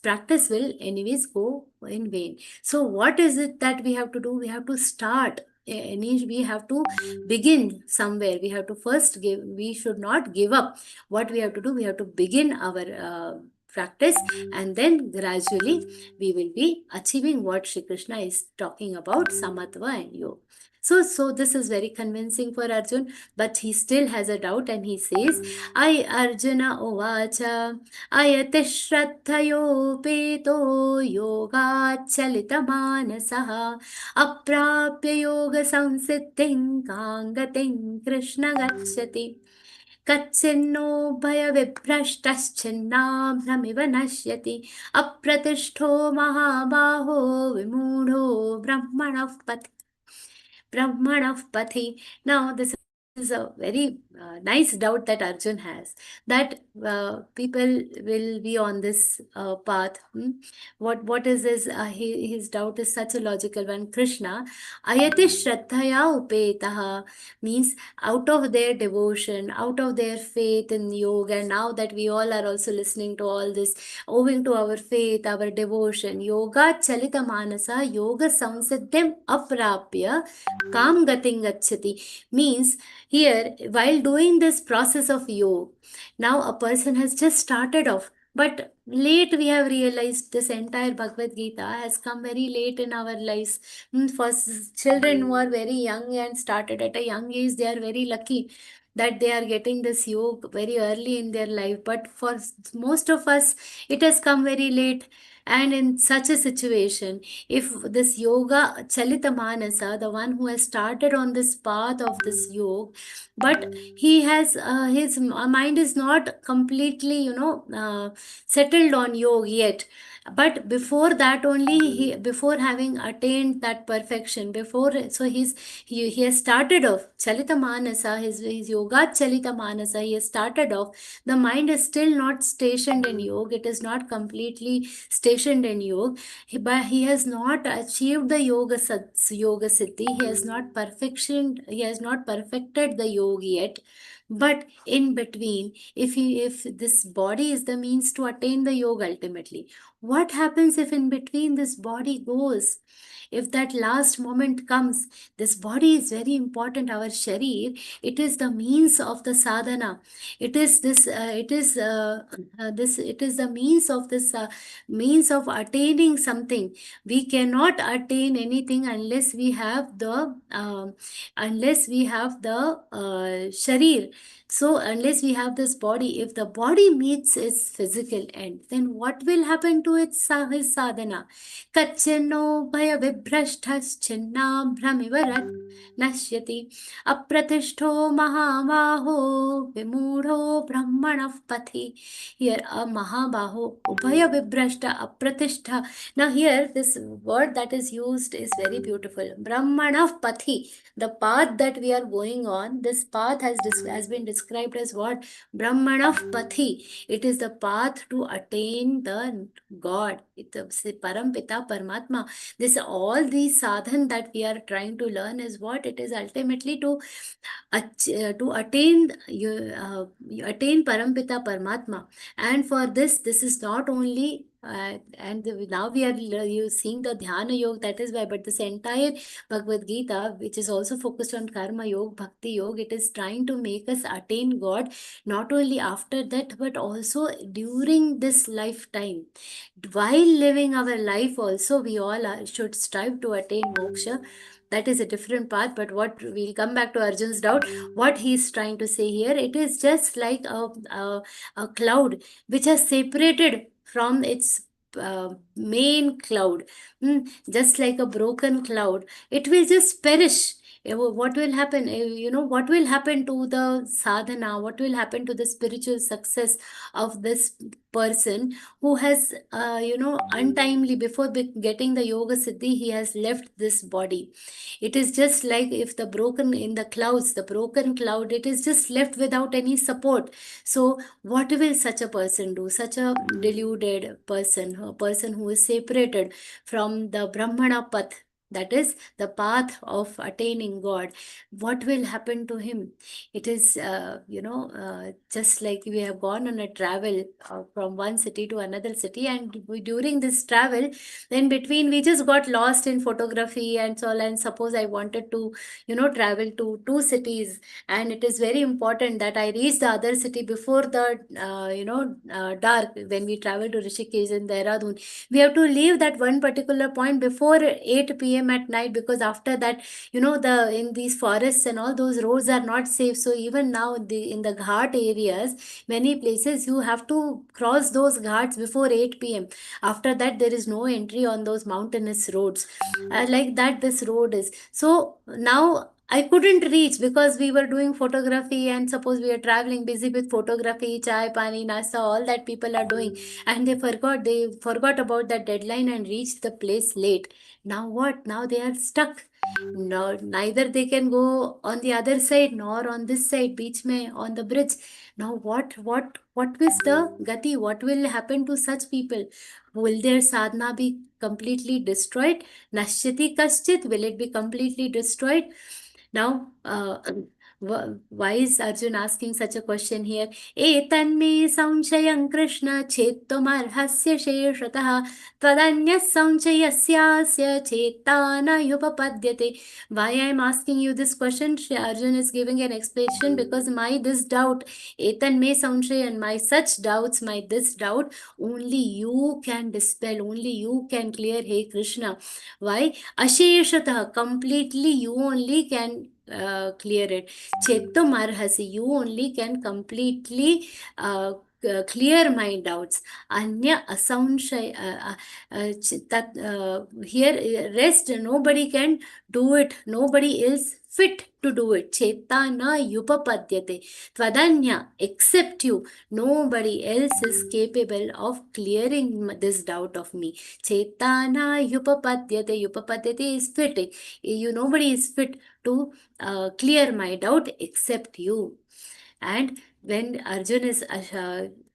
practice will anyways go in vain. So what is it that we have to do? We have to start. We have to begin somewhere. We have to first give. We should not give up. What we have to do? We have to begin our practice, and then gradually we will be achieving what Shri Krishna is talking about, samatva and yoga. So this is very convincing for Arjun, but he still has a doubt, and he says, I Arjuna ovacha ayati shraddhayopeto yoga chalita manasaha aprapya yoga samsiddhing kangating Krishna gacchati. Kachinno bhaya viprashtaschannabhramiv nashyati apratishto mahabaho vimudho brahmanav pathi. Now this is a very nice doubt that Arjun has, that people will be on this path. What is this? His doubt is such a logical one. Krishna, ayati shraddhaya upetaha, means out of their devotion, out of their faith in yoga, and now that we all are also listening to all this, owing to our faith, our devotion, yoga chalita manasa, yoga samsiddhim aprapya kam gating gacchati, means here, while doing this process of yoga, now a person has just started off, but late we have realized this entire Bhagavad Gita has come very late in our lives. For children who are very young and started at a young age, they are very lucky that they are getting this yoga very early in their life. But for most of us, it has come very late. And in such a situation, if this yoga chalita manasa, the one who has started on this path of this yoga, but he has his mind is not completely settled on yoga yet, but before that only, before having attained that perfection, he has started off chalita manasa, his yoga chalita manasa, he has started off. The mind is still not stationed in yoga, it is not completely stationed in yoga, but he has not achieved the yoga siddhi, he has not perfected the yoga yet. But in between, if this body is the means to attain the yoga ultimately, what happens if in between this body goes? If that last moment comes, this body is very important. Our sharir, it is the means of the sadhana. It is this. It is the means of this means of attaining something. We cannot attain anything unless we have the sharir. So unless we have this body, if the body meets its physical end, then what will happen to his sadhana? Kacchino bhaya vibrashthas chinnam brahmivarat nashyati apratishto mahavaho vimudho brahmanav pathi. Here a mahabaho, ubhaya vibrashta, apratishta. Now here this word that is used is very beautiful. Brahmanav pathi, the path that we are going on, this path has been described described as what? Brahmana Pathi. It is the path to attain the God. It's the Parampita Paramatma. This all these sadhan that we are trying to learn is what? It is ultimately to attain attain Parampita Paramatma. And for this is not only and now we are you seeing the Dhyana Yoga, that is why, but this entire Bhagavad Gita, which is also focused on Karma Yoga, Bhakti Yoga, it is trying to make us attain God not only after that, but also during this lifetime. While living our life also, we all should strive to attain moksha. That is a different path, but what we'll come back to Arjun's doubt. What he's trying to say here, it is just like a cloud which has separated from its main cloud. Just like a broken cloud, it will just perish. What will happen? What will happen to the sadhana? What will happen to the spiritual success of this person who has, untimely, before getting the yoga siddhi, he has left this body? It is just like if the broken in the clouds, the broken cloud, it is just left without any support. So what will such a person do? Such a deluded person, a person who is separated from the Brahmana path, that is the path of attaining God. What will happen to him? It is, just like we have gone on a travel from one city to another city, and during this travel, then between we just got lost in photography and so on. And suppose I wanted to, travel to two cities, and it is very important that I reach the other city before the, dark. When we travel to Rishikesh and Dehradun, we have to leave that one particular point before 8 p.m. at night, because after that, in these forests and all, those roads are not safe. So even now in the ghat areas, many places you have to cross those ghats before 8 p.m. After that, there is no entry on those mountainous roads. Like that, this road is. So now I couldn't reach because we were doing photography, and suppose we are traveling busy with photography, chai, pani, nasta, all that people are doing, and they forgot about that deadline and reached the place late. Now what? Now they are stuck. No, neither they can go on the other side nor on this side, beach mein, on the bridge. Now what is the gati? What will happen to such people? Will their sadhana be completely destroyed? Nashyati kaschit, will it be completely destroyed? Now, why is Arjun asking such a question here? Etanme samshayam Krishna chettumarhasya sheshatah tadanya samshayasya chetana yupapadyate. Why I am asking you this question? Arjun is giving an explanation, because my this doubt, etanme samshayam, my such doubts, my this doubt, only you can dispel, only you can clear, hey Krishna. Why? Asheshatah, completely you only can clear it. Chettum arhasi, you only can completely clear my doubts. Anya asanshay, here rest, nobody can do it, nobody is fit to do it. Chetana yupapadyate. Tvadanya, except you, nobody else is capable of clearing this doubt of me. Chetana yupapadyate. Yupapadyate is fitting. Nobody is fit to clear my doubt except you. And when Arjun is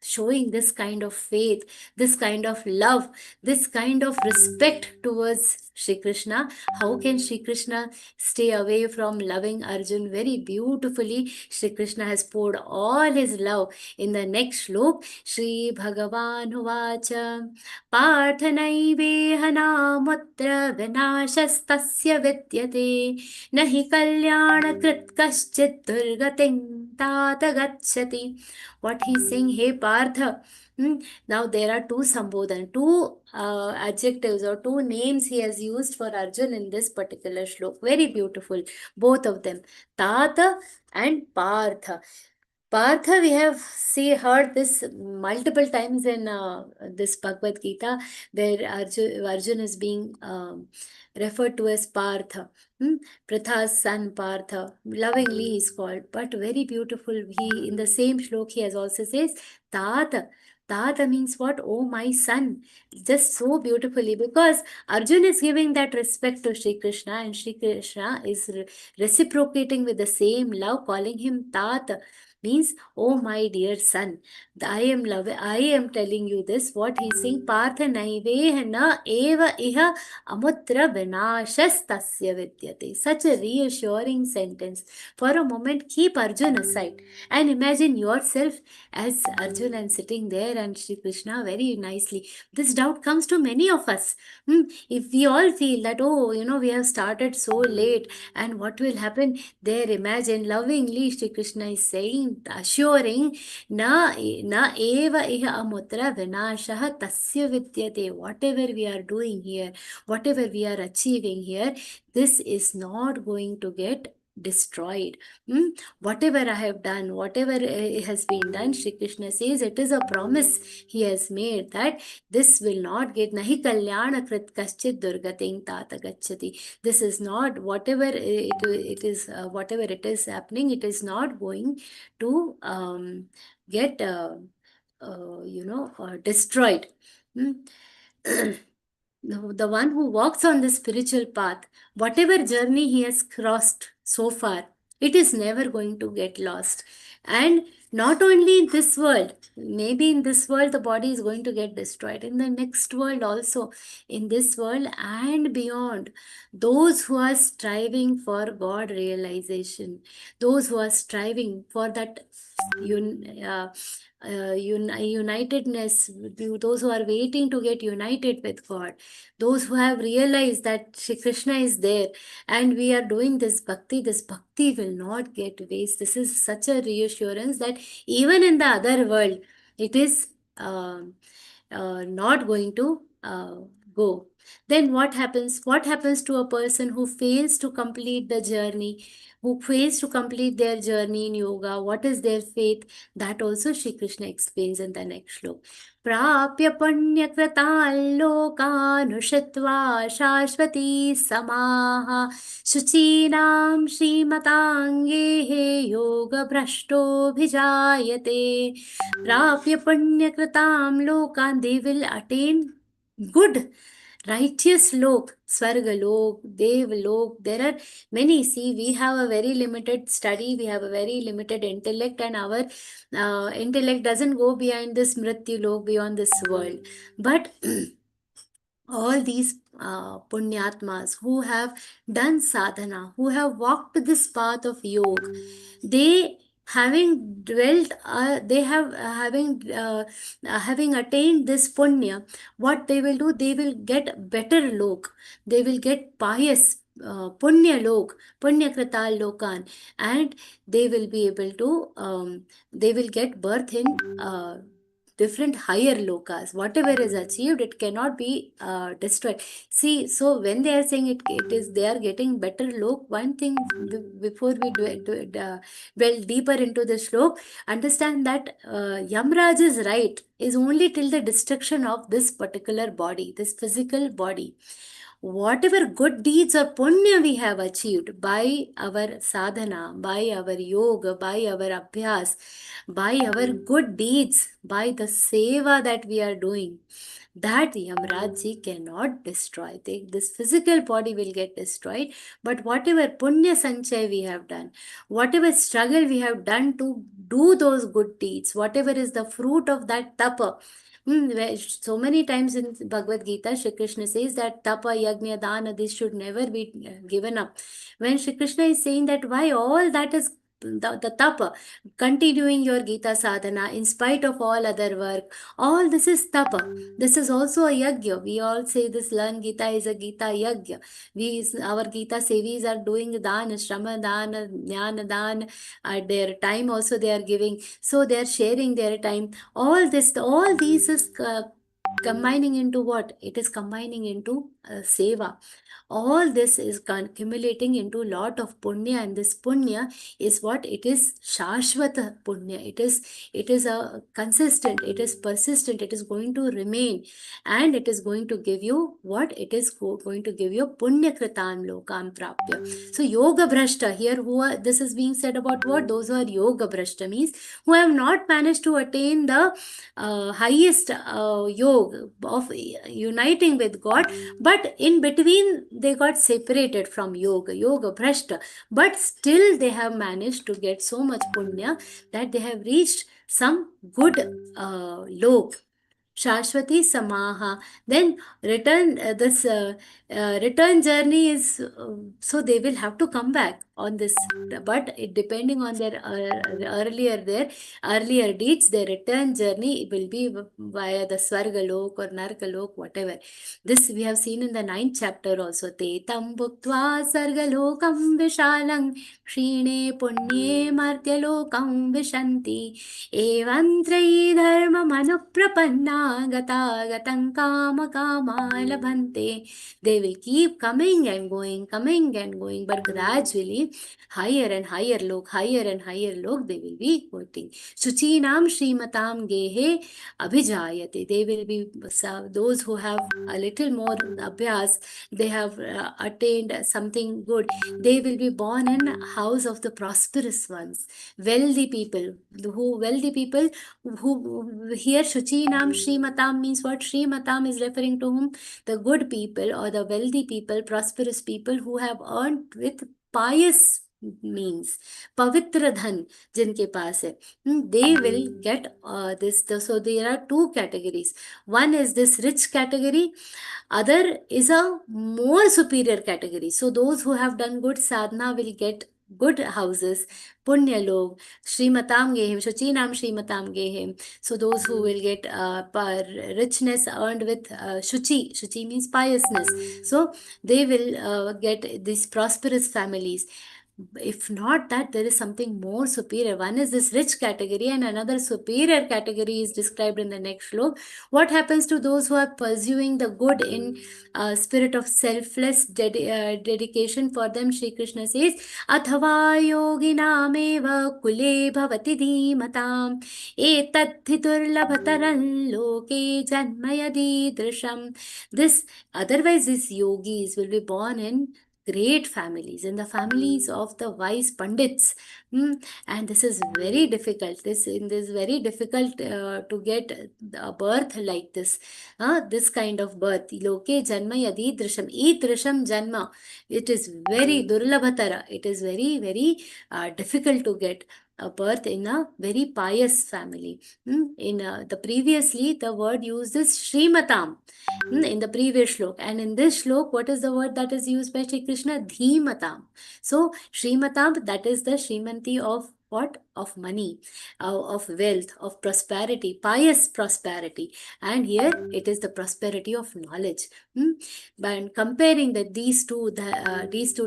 showing this kind of faith, this kind of love, this kind of respect towards Shri Krishna, how can Shri Krishna stay away from loving Arjun? Very beautifully, Shri Krishna has poured all his love in the next shlok. Shri Bhagavan Vacha Parthanaiveha namutra vinashastasya vidyate nahi kalyana krit kaschit durgating tata gacchati. What he's saying, hey Partha, now there are two sambodhan, two adjectives or two names he has used for Arjun in this particular shlok. Very beautiful, both of them, Tata and Partha. Partha, we have heard this multiple times in this Bhagavad Gita, where Arjun is being referred to as Partha. Pratha's son Partha, lovingly he is called, but very beautiful. He, in the same shlok, he has also says Tata. Tata means what? Oh, my son. Just so beautifully, because Arjun is giving that respect to Shri Krishna, and Shri Krishna is reciprocating with the same love, calling him Tata. Means, oh my dear son, I am telling you this, what he's saying, Partha naiveha na eva iha amutra vinashas tasya vidyate. Such a reassuring sentence. For a moment, keep Arjuna aside and imagine yourself as Arjuna and sitting there and Shri Krishna very nicely. This doubt comes to many of us. If we all feel that, oh, we have started so late and what will happen there, imagine lovingly Shri Krishna is saying, assuring, na eva iha amutra vinashah tasya vidyate. Whatever we are doing here, whatever we are achieving here, this is not going to get destroyed. Whatever I have done, whatever has been done, Shri Krishna says it is a promise he has made that this will not get nahi kalyana krit kaschit durgating tata gacchati. This is not whatever it is, whatever it is happening, it is not going to get destroyed. The one who walks on the spiritual path, whatever journey he has crossed so far, it is never going to get lost. And not only in this world, maybe in this world the body is going to get destroyed, in the next world also, in this world and beyond, those who are striving for God realization, those who are striving for that unitedness, those who are waiting to get united with God, those who have realized that Shri Krishna is there and we are doing this bhakti will not get waste. This is such a reassurance that even in the other world, it is not going to go. Then what happens? What happens to a person who fails to complete the journey, who fails to complete their journey in yoga? What is their fate? That also Shri Krishna explains in the next slok. Prapya punya kritan lokanushitva shashvati samaha shuchinam shrimatangehe yoga brashto bhijayate. Prapya punya kritam lokan, they will attain good righteous lok, swarga lok, dev lok. There are many. See, we have a very limited study, we have a very limited intellect, and our intellect doesn't go behind this mrityu lok, beyond this world. But all these punyatmas who have done sadhana, who have walked this path of yoga, they having dwelt, they have having attained this punya, what they will do, they will get better lok, they will get pious punya lok, punya krital lokan, and they will be able to they will get birth in different higher lokas. Whatever is achieved, it cannot be destroyed. See, so when they are saying it is they are getting better lok, one thing before we dwell deeper into the shlok, understand that Yamraj is right, is only till the destruction of this particular body, this physical body. Whatever good deeds or punya we have achieved by our sadhana, by our yoga, by our abhyas, by our good deeds, by the seva that we are doing, that Yamraj ji cannot destroy. This physical body will get destroyed, but whatever punya sanchay we have done, whatever struggle we have done to do those good deeds, whatever is the fruit of that tapa. So many times in Bhagavad-Gītā, Shri Krishna says that tapa, yajna, dana, this should never be given up. When Shri Krishna is saying that why all that is the tapa, continuing your Gita sadhana in spite of all other work, all this is tapa. This is also a yajna. We all say this Learngeeta is a Gita yajna. Our Gita sevis are doing dana, shrama dana, jnana dana. At their time also they are giving. So they are sharing their time. All these is combining into what? It is combining into seva. All this is accumulating into lot of punya, and this punya is what? It is shashvata punya. It is a consistent, it is persistent, it is going to remain, and it is going to give you what? It is going to give you punya kritan lokam prapya. So yoga brashta here, this is being said about what? Those who are yoga brashta, means who have not managed to attain the highest yoga, yoga, of uniting with God, but in between they got separated from yoga bhrashta, but still they have managed to get so much punya that they have reached some good lok. Shashwati Samaha. Then this return journey is, so they will have to come back on this, but it, depending on their earlier deeds, their return journey will be via the Swargalok or Narkalok, whatever. This we have seen in the 9th chapter also. Te tam bhuktva sargalokam vishalang kshine punye martyalokam vishanti evam trayi dharma manuprapanna gata gatam kama kama labhante. They will keep coming and going, but gradually higher and higher lok they will be quoting. Shuchinam Shrimatam Gehe Abhijayate. They will be those who have a little more abhyas, they have attained something good. They will be born in house of the prosperous ones, wealthy people. Who here Shuchinam Shrimatam means what? Shrimatam is referring to whom? The good people or the wealthy people, prosperous people who have earned with pious means, pavitra dhan jinke paas hai, they will get this. So there are two categories. One is this rich category, other is a more superior category. So those who have done good sadhana will get good houses, punya log, Shrimatam Gehem, Shuchinam Shrimatam Gehem. So those who will get richness earned with Shuchi means piousness. So they will get these prosperous families. If not that, there is something more superior. One is this rich category and another superior category is described in the next slok. What happens to those who are pursuing the good in spirit of selfless dedication? For them, Shri Krishna says, Athava yoginameva kule bhavati dhimatam etadhi durlabhataran loke janmayadi drisham. This, otherwise these yogis will be born in great families, in the families of the wise pandits, and this is very difficult. This very difficult to get a birth like this, this kind of birth. Loke janma yadi drisham, drisham janma. It is very durlabhatara. It is very difficult to get a birth in a very pious family. In the previously, the word used is Shrimatam in the previous shlok, and in this shlok, what is the word that is used by Shri Krishna? Dhimatam. So Shrimatam, that is the Shrimanti of what? Of money, of wealth, of prosperity, pious prosperity. And here it is the prosperity of knowledge. But comparing these two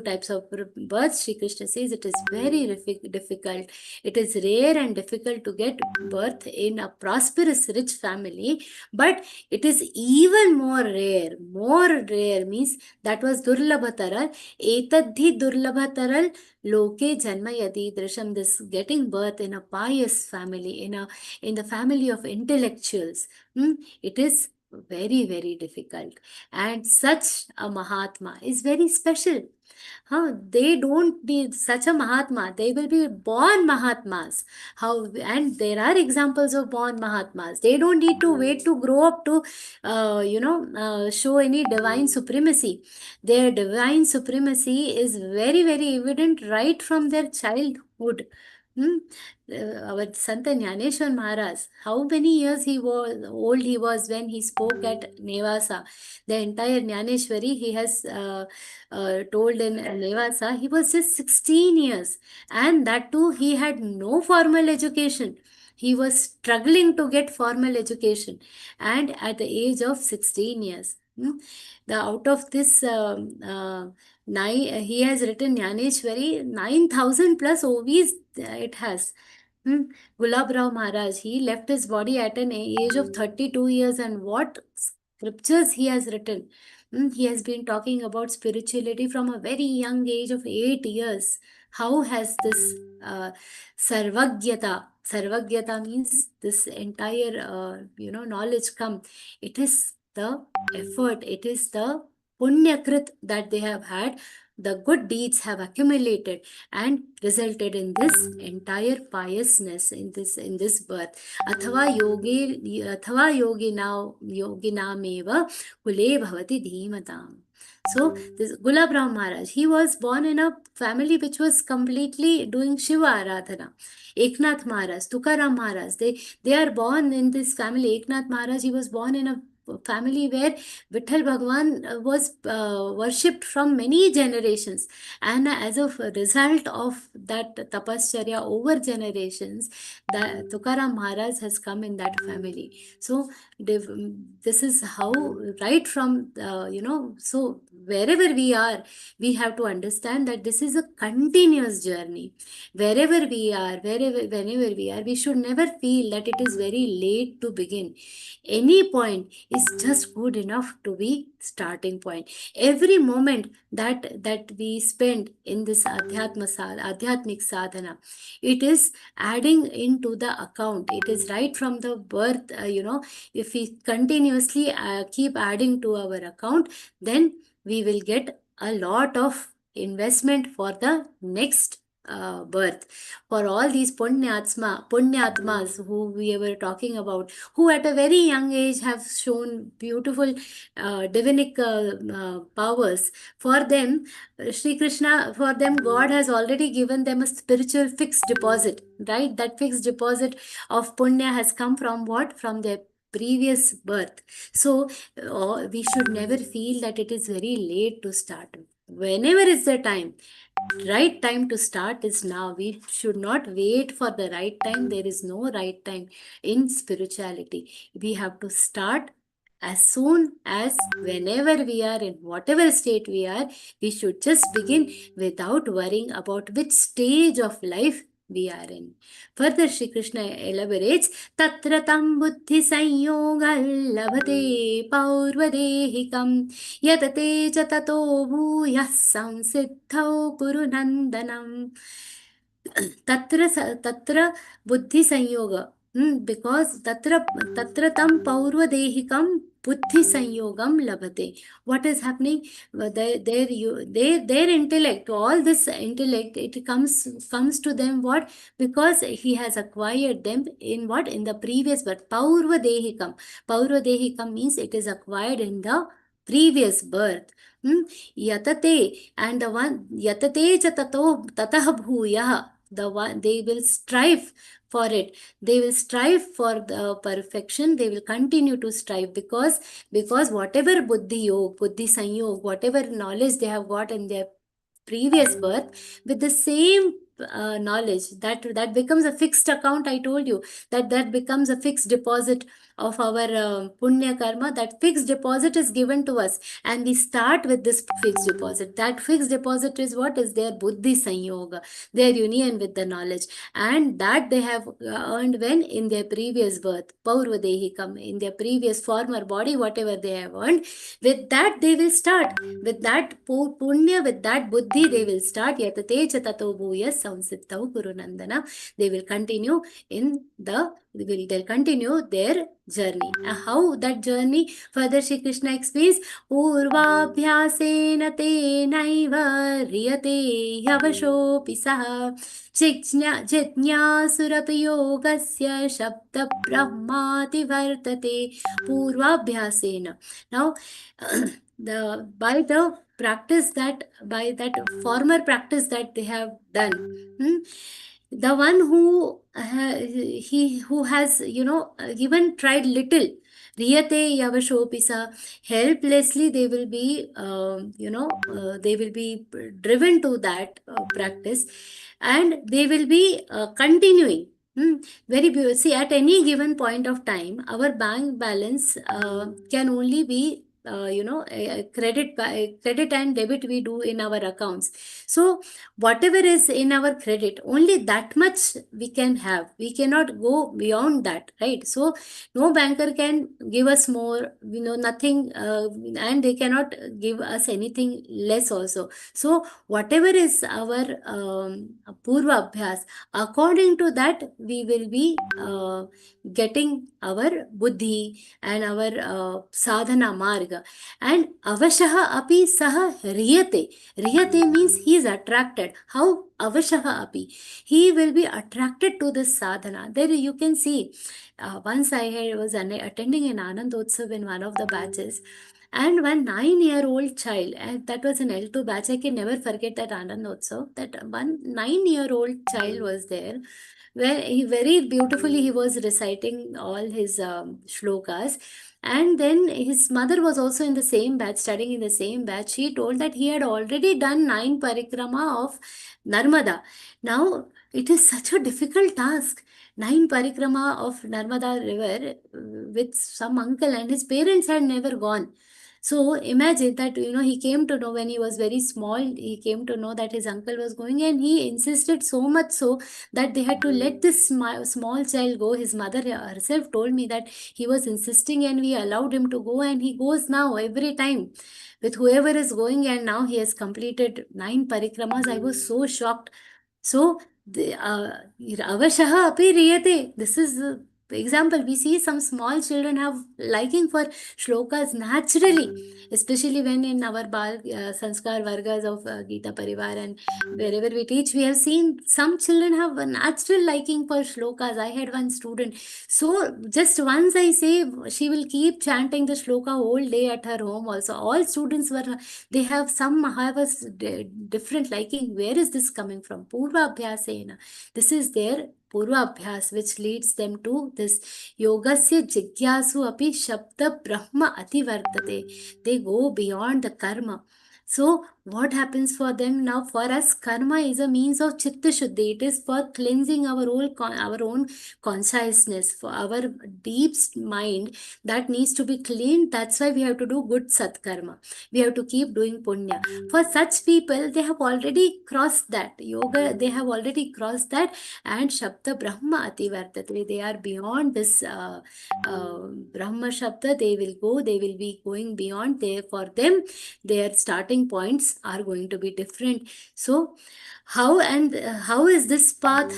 types of births, Shri Krishna says it is very difficult. It is rare and difficult to get birth in a prosperous, rich family. But it is even more rare. More rare means that was durlabhataral. Etadhi durlabhataral loke janma yadi drisham. This getting birth in a pious family, in the family of intellectuals. It is very difficult, and such a Mahatma is very special. They don't need such a Mahatma. They will be born Mahatmas. And there are examples of born Mahatmas. They don't need to wait to grow up to, show any divine supremacy. Their divine supremacy is very evident right from their childhood. Our Sant Jnaneshwar Maharaj, how many years old he was when he spoke at Nevasa? The entire Jnaneshwari he has told in Nevasa. He was just 16 years, and that too he had no formal education. He was struggling to get formal education, and at the age of 16 years. Out of this, he has written Jnaneshwari, 9,000 plus OVs it has. Gulab Rao Maharaj, he left his body at an age of 32 years, and what scriptures he has written. He has been talking about spirituality from a very young age of 8 years. How has this Sarvagyata means this entire knowledge come? It is the effort, it is the punyakrit that they have had the good deeds have accumulated and resulted in this entire piousness in this birth. Athava yoginameva kule bhavati dhimatam. So this Gulab Ram Maharaj, he was born in a family which was completely doing Shiva Aradhana. Eknath Maharaj, Tukaram Maharaj, they are born in this family. Eknath Maharaj, he was born in a family where Vitthal Bhagwan was worshipped from many generations, and as a result of that tapasya over generations, that Tukaram Maharaj has come in that family. So this is how, right from so wherever we are, we have to understand that this is a continuous journey. Wherever we are, whenever we are, we should never feel that it is very late to begin. Any point is just good enough to be starting point. Every moment that we spend in this adhyatmic sadhana, it is adding into the account. It is right from the birth, if we continuously keep adding to our account, then we will get a lot of investment for the next birth. For all these punyatmas who we were talking about, who at a very young age have shown beautiful divinic powers, for them, Sri Krishna, for them, God has already given them a spiritual fixed deposit, right? That fixed deposit of punya has come from what? From their previous birth. So we should never feel that it is very late to start. Whenever is the time, right time to start is now. We should not wait for the right time. There is no right time in spirituality. We have to start as soon as, whenever we are, in whatever state we are, we should just begin without worrying about which stage of life we are in. Further, Shri Krishna elaborates, Tatra tam buddhi sanyogal labhate paurvadehikam yatate cha tato bhuyah samsiddhau kuru nandanam. Tatra buddhi sanyoga. Because tatra tam paurvadehikam buddhi sanyogam labhate. What is happening? Their intellect, all this intellect, it comes to them what? Because he has acquired them in what? In the previous birth. Paurvadehikam. Paurvadehikam means it is acquired in the previous birth. Yatate, and the one yatate cha tato tatah bhuyah. The one, they will strive for it. They will strive for the perfection. They will continue to strive because whatever buddhi yog, buddhi sanyog, whatever knowledge they have got in their previous birth, with the same knowledge, that becomes a fixed account. I told you that becomes a fixed deposit of our punya karma. That fixed deposit is given to us, and we start with this fixed deposit. That fixed deposit is what? Is their buddhi sanyoga, their union with the knowledge, and that they have earned when? In their previous birth, paurvadehikam, in their previous former body, whatever they have earned, with that they will start. With that punya, with that buddhi, they will start. Yatate cha tato bhuya samsiddhau kuru nandana. They will continue in the, they'll continue their journey. How that journey? Further, Shri Krishna explains, Purvabhyasena tenaiva riyate yavashopi saha jitnyasurapi yogasya shabda brahmati vartate. Purvabhyasena. Now, by that former practice that they have done, the one who has even tried little, riyate yavashopisa, helplessly they will be they will be driven to that practice, and they will be continuing. Very beautiful. See, at any given point of time, our bank balance can only be credit and debit we do in our accounts. So whatever is in our credit, only that much we can have. We cannot go beyond that, right? So no banker can give us more, nothing, and they cannot give us anything less also. So whatever is our purva abhyas, according to that we will be getting our buddhi and our sadhana marg, marga. And avashaha api saha riyate. Riyate means he is attracted. How? Avashaha api. He will be attracted to this sadhana. There you can see. Once I was attending an Anandotsav in one of the batches, and one 9-year-old child, and that was an L2 batch, I can never forget that Anandotsav, that one 9-year-old child was there, where he very beautifully he was reciting all his shlokas. And then his mother was also in the same batch, studying in the same batch. She told that he had already done 9 parikrama of Narmada. Now, it is such a difficult task. 9 parikrama of Narmada river with some uncle, and his parents had never gone. So imagine that, he came to know when he was very small, he came to know that his uncle was going, and he insisted so much so that they had to let this small child go. His mother herself told me that he was insisting and we allowed him to go, and he goes now every time with whoever is going, and now he has completed 9 parikramas. I was so shocked. So, avashaha api riyate. This is the example. We see some small children have liking for shlokas naturally, especially when in our sanskar vargas of Geeta Pariwar and wherever we teach, we have seen some children have a natural liking for shlokas. I had one student. So just once I say, she will keep chanting the shloka whole day at her home also. All students they have a different liking. Where is this coming from? Purva abhyasena. This is their Purva Abhyas, which leads them to this Yogasya Jigyasu api Shabda Brahma Ativartate. They go beyond the karma. So, what happens for them now? For us, karma is a means of chitta shuddhi. It is for cleansing our own consciousness, for our deep mind that needs to be cleaned. That's why we have to do good satkarma. We have to keep doing punya. For such people, they have already crossed that. Yoga, they have already crossed that, and Shabda Brahma Ativartate. They are beyond this Brahma Shabda. They will be going beyond there. For them, their starting points are going to be different. So how is this path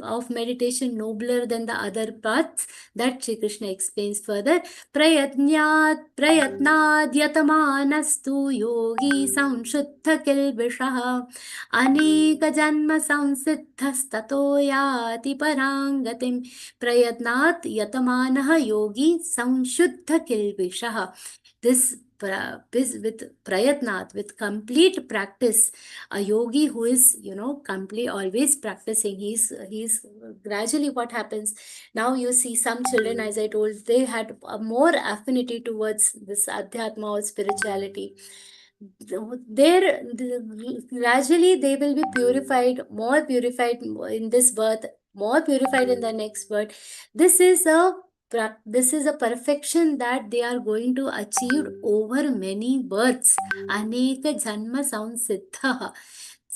of meditation nobler than the other paths? That Sri Krishna explains further. Prayatnat yatamanastu yogi samshuddha kilbishaha aneka janma samsiddhastato yati parangatim. Prayatnat yatamanaha yogi samshuddha kilbishaha. This with prayatnat, with complete practice, a yogi who is complete always practicing, he's gradually, what happens now, you see some children, as I told, they had a more affinity towards this adhyatma or spirituality. Gradually they will be purified, more purified in this birth, more purified in the next birth. This is a perfection that they are going to achieve over many births. Aneka janma samsiddha.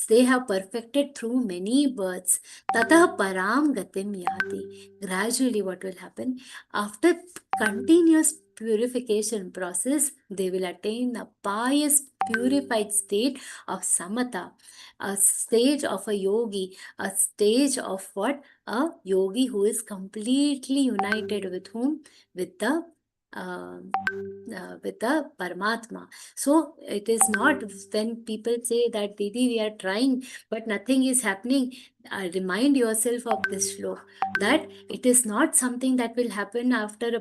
They have perfected through many births. Tatah param gatim yati. Gradually, what will happen? After continuous purification process, they will attain a pious, purified state of samatha, a stage of a yogi, a stage of what? A yogi who is completely united with whom? With the Paramatma. So it is not when people say that Didi, we are trying but nothing is happening. Remind yourself of this shlok, that it is not something that will happen after the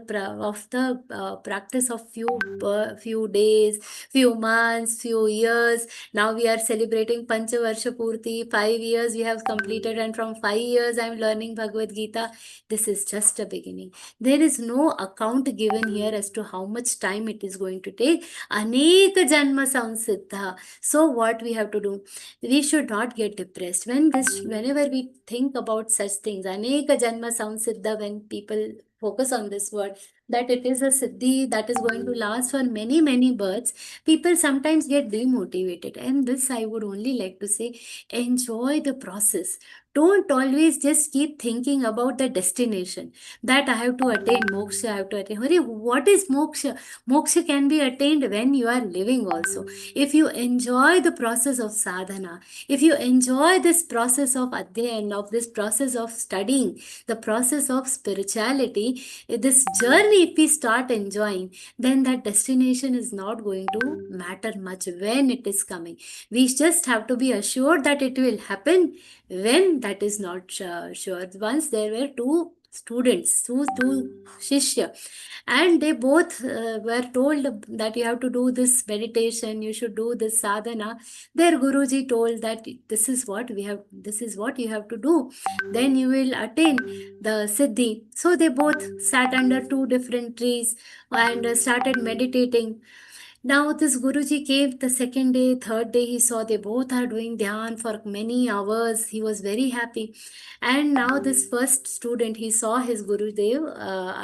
practice of few days, few months, few years. Now we are celebrating Panchavarsha Purti, 5 years we have completed, and from 5 years I am learning Bhagavad Gita. This is just a beginning. There is no account given here as to how much time it is going to take. Aneka janma samsiddha. So what we have to do? We should not get depressed. Whenever we think about such things, aneka janma samsiddha, when people focus on this word, that it is a siddhi that is going to last for many, many births, people sometimes get demotivated. And this I would only like to say, enjoy the process. Don't always just keep thinking about the destination, that I have to attain moksha, I have to attain. Hurry, what is moksha? Moksha can be attained when you are living also. If you enjoy the process of sadhana, if you enjoy this process of adhyan, of this process of studying, the process of spirituality, this journey, if we start enjoying, then that destination is not going to matter much when it is coming. We just have to be assured that it will happen when that is not sure. Once there were two students, two shishya, and they both were told that you have to do this meditation, you should do this sadhana. Their Guruji told that this is what you have to do, then you will attain the siddhi. So they both sat under two different trees and started meditating. Now this Guruji came the second day, third day, he saw they both are doing dhyan for many hours. He was very happy. And now this first student, he saw his Gurudev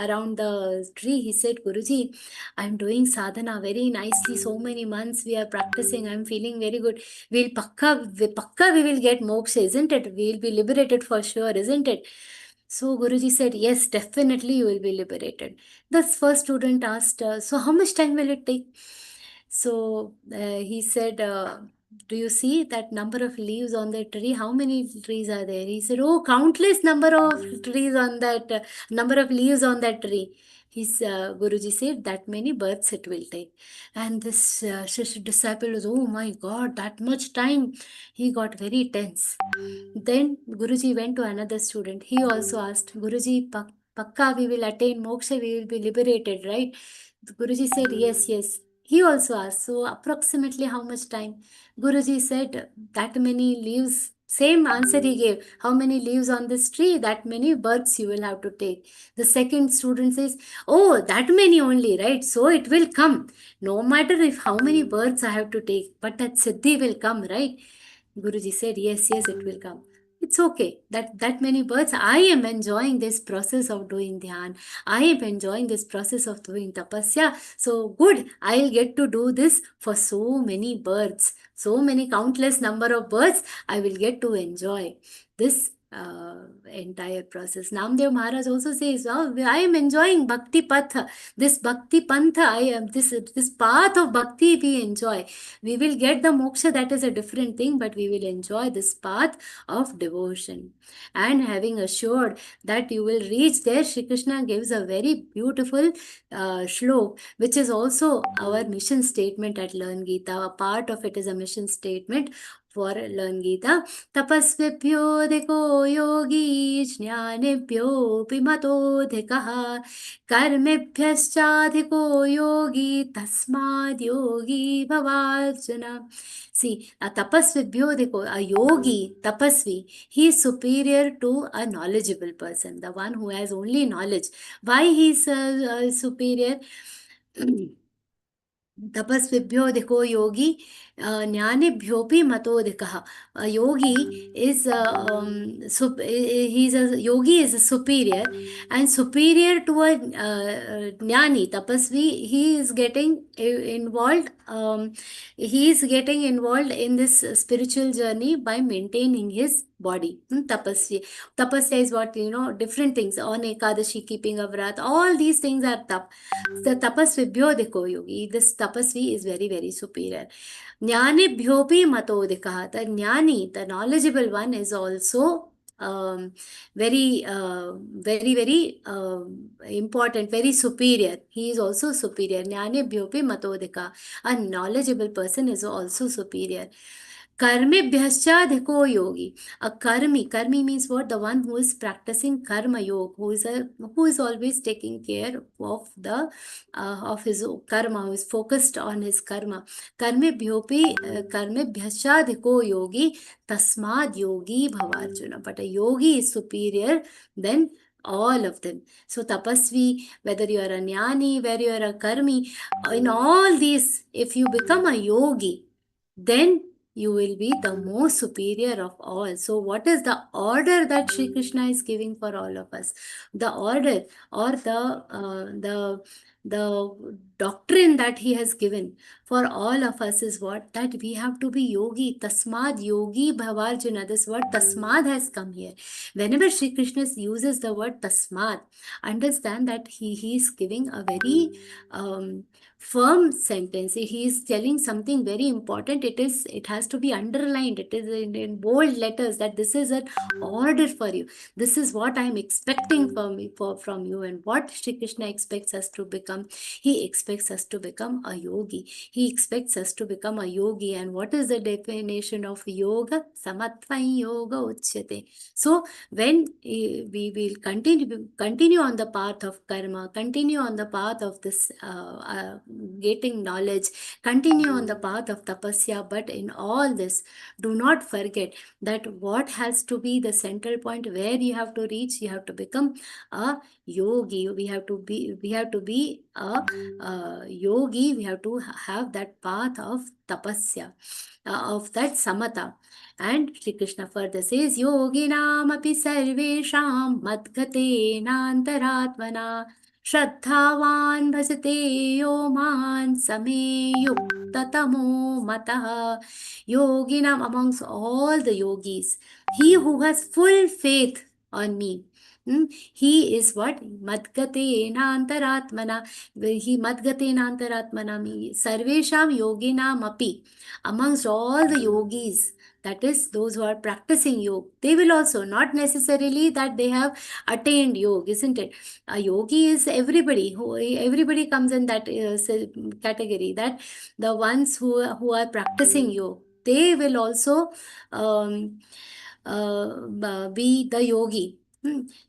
around the tree. He said, Guruji, I'm doing sadhana very nicely. So many months we are practicing. I'm feeling very good. Pakka we will get moksha, isn't it? We'll be liberated for sure, isn't it? So Guruji said, yes, definitely you will be liberated. The first student asked, so how much time will it take? So he said, do you see that number of leaves on the tree? How many trees are there? He said, oh, countless number of trees on that, number of leaves on that tree. His Guruji said, that many births it will take. And this disciple was, oh my God, that much time. He got very tense. Then Guruji went to another student. He also asked, Guruji, Pakka, we will attain moksha, we will be liberated, right? Guruji said, yes, yes. He also asked, so approximately how much time? Guruji said, that many leaves. Same answer he gave. How many leaves on this tree? That many births you will have to take. The second student says, oh, that many only, right? So it will come. No matter if how many births I have to take, but that siddhi will come, right? Guruji said, yes, yes, it will come. It's okay. That many births, I am enjoying this process of doing dhyan. I am enjoying this process of doing tapasya. So good, I'll get to do this for so many births. So many countless number of births, I will get to enjoy this entire process. Namdev Maharaj also says, oh, I am enjoying Bhakti Patha. This Bhakti Pantha, I am this path of Bhakti we enjoy. We will get the moksha, that is a different thing, but we will enjoy this path of devotion. And having assured that you will reach there, Shri Krishna gives a very beautiful shlok, which is also our mission statement at Learngeeta. A part of it is a mission statement for Learngeeta. Tapasvibhyodhiko yogi jnanebhyopi matodhikaha karmebhyaschadhiko yogi tasmad yogi bhavarjuna. See, a tapasvibhyodhiko, a yogi, tapasvi, he is superior to a knowledgeable person, the one who has only knowledge. Why he is superior? Tapasvibhyodhiko yogi jnanebhyopi matodhikaha. A yogi is he's a yogi is a superior, and superior to a jnani tapasvi. He is getting involved. He is getting involved in this spiritual journey by maintaining his body. Tapasya is what, different things. On Ekadashi, keeping a vrat, all these things are tap. The tapasvibhyodhiko yogi, this tapasvi is very, very superior. Jnanebhyopi matodhikaha. The jnani, the knowledgeable one, is also very, very important, very superior. He is also superior. Jnanebhyopi matodhika. A knowledgeable person is also superior. Karmebhyascha yogi. A karmi means what? The one who is practicing karma yoga, who is always taking care of the of his karma, who is focused on his karma. Karmebhyascha yogi tasmad yogi bhavarjuna. But a yogi is superior than all of them. So tapasvi, whether you are a jnani, whether you are a karmi, in all these, if you become a yogi, then you will be the most superior of all. So what is the order that Shri Krishna is giving for all of us? The order, or the the doctrine that he has given for all of us is what? That we have to be yogi. Tasmad yogi bhavarjuna. This word tasmad has come here. Whenever Sri Krishna uses the word tasmad, understand that he is giving a very firm sentence. He is telling something very important. It has to be underlined. It is in bold letters that this is an order for you. This is what I am expecting from you, and what Shri Krishna expects us to become. He expects us to become a yogi. He expects us to become a yogi. And what is the definition of yoga? Samatva yoga uchyate. So when we will continue on the path of karma, continue on the path of this getting knowledge, continue on the path of tapasya, but in all this, do not forget that what has to be the central point where you have to reach. You have to become a yogi. We have to be a yogi. We have to have that path of tapasya, of that samatha. And Shri Krishna further says, yoginam api sarvesham madgate nantaratmana Shraddhavan bhajate yo man same yuktatamo matah. Yoginam, amongst all the yogis, he who has full faith on me. He is what? Madgatena antaratmana. He madgatena antaratmana means sarvesham yoginam api. Amongst all the yogis, that is those who are practicing yoga, they will also, not necessarily that they have attained yoga, isn't it? A yogi is everybody. Everybody comes in that category. That the ones who are practicing yoga, they will also be the yogi.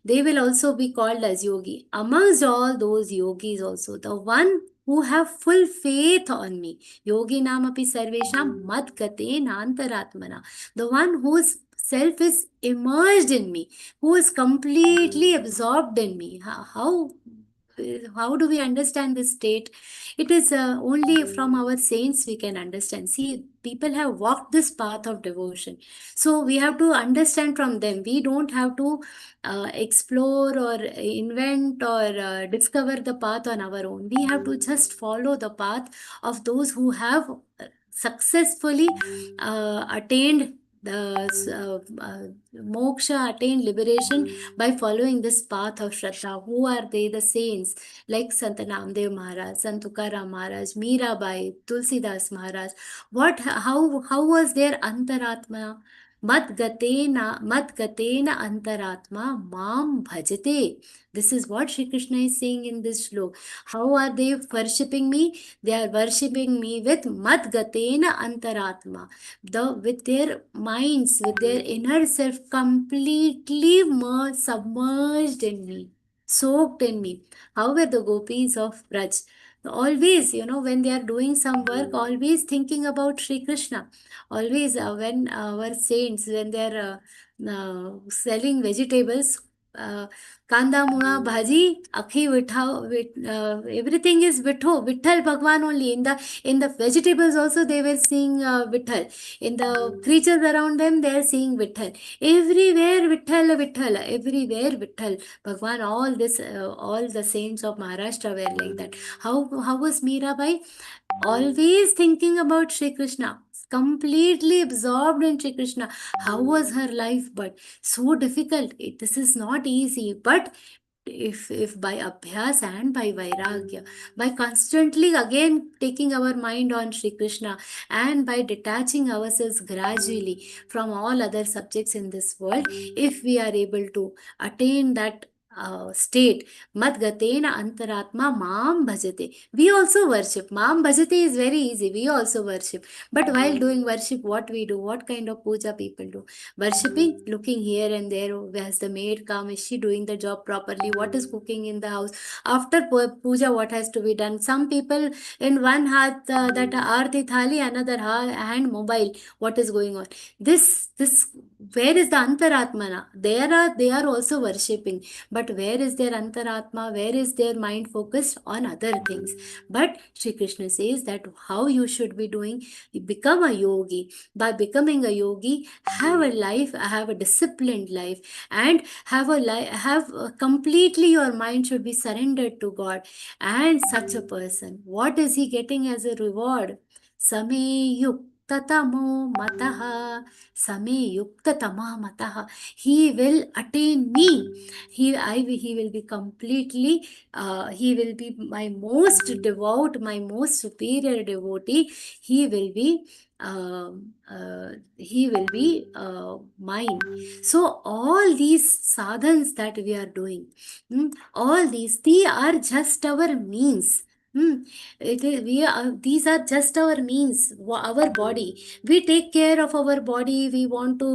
They will also be called as yogi. Amongst all those yogis also, the one who have full faith on me, yogi namapi sarvesham madgate nantaratmana, the one whose self is immersed in me, who is completely absorbed in me. How do we understand this state? It is only from our saints we can understand. See, people have walked this path of devotion, so we have to understand from them. We don't have to explore or invent or discover the path on our own. We have to just follow the path of those who have successfully attained the moksha, attained liberation by following this path of Shraddha. Who are they? The saints like Sant Namdev Maharaj, Sant Tukaram Maharaj, Mirabai, Tulsidas Maharaj. How was their antaratma? Madgatena antaratma mam bhajate. This is what Shri Krishna is saying in this shloka. How are they worshipping me? They are worshipping me with madgatena antaratma. With their minds, with their inner self completely submerged in me, soaked in me. How were the gopis of Braj? Always, when they are doing some work, always thinking about Sri Krishna. Always, when our saints, when they are selling vegetables, kanda muna bhaji akhi everything is vitthal bhagwan only. In the vegetables also they were seeing vitthal. In the creatures around them they are seeing vitthal. Everywhere vitthal, everywhere vitthal bhagwan. All the saints of Maharashtra were like that. How was Mirabai? Always thinking about Sri Krishna, completely absorbed in Sri Krishna. How was her life? But so difficult. This is not easy. But if by abhyas and by vairagya, by constantly again taking our mind on Sri Krishna, and by detaching ourselves gradually from all other subjects in this world, if we are able to attain that state, madgatena antaratma mam bhajate. We also worship. Mam bhajate is very easy. We also worship. But while doing worship, what we do? What kind of puja people do? Worshipping, looking here and there. Has the maid come? Is she doing the job properly? What is cooking in the house? After puja, what has to be done? Some people in one hath that aarti thali, another hand mobile. What is going on? This where is the Antaratmana? They are also worshipping, but where is their Antaratma? Where is their mind focused on other things? But Sri Krishna says that how you should be doing, you become a yogi. By becoming a yogi, have a life, have a disciplined life, and have a life, have completely your mind should be surrendered to God. And such a person, what is he getting as a reward? Same yuktatamo mataha. Same yuktatama mataha. He will attain me. He will be completely, he will be my most devout, my most superior devotee. He will be, mine. So all these sadhans that we are doing, all these, they are just our means. It is, we are, these are just our means, our body. We take care of our body. We want to,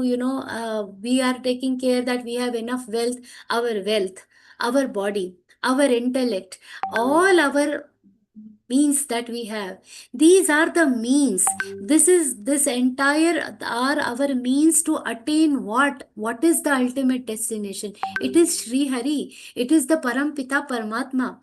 we are taking care that we have enough wealth, our body, our intellect, all our means that we have. These are the means. This entire are our means to attain what? What is the ultimate destination? It is Sri Hari. It is the Parampita Paramatma.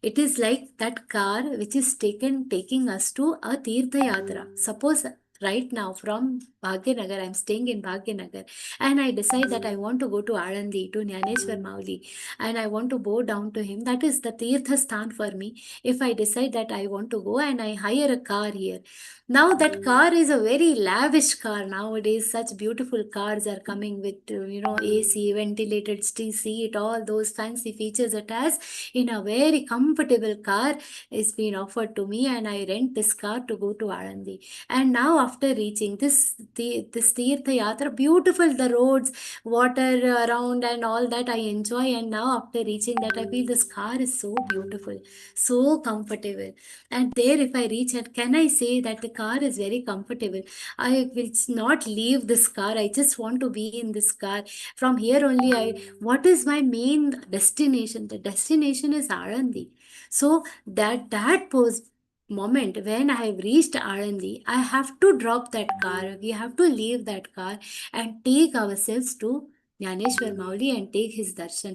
It is like that car which is taking us to a Tirtha Yatra. Suppose right now from Bhagyanagar, I'm staying in Bhagyanagar, and I decide that I want to go to Alandi, to Jnaneshwar Mauli, and I want to bow down to him. That is the Tirtha Sthan for me. If I decide that I want to go and I hire a car here, now that car is a very lavish car nowadays. Such beautiful cars are coming with AC, ventilated seat, all those fancy features it has. In a very comfortable car is being offered to me, and I rent this car to go to Alandi. And now after reaching this Tirtha Yatra, beautiful the roads, water around and all that I enjoy. And now after reaching that, I feel this car is so beautiful, so comfortable. And there if I reach it, can I say that the car is very comfortable? I will not leave this car. I just want to be in this car. From here only, what is my main destination? The destination is Alandi. So that moment when I have reached Alandi, I have to drop that car. We have to leave that car and take ourselves to Jnaneshwar Mauli and take his darshan.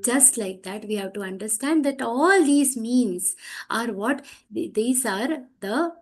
Just like that, we have to understand that all these means are what? These are the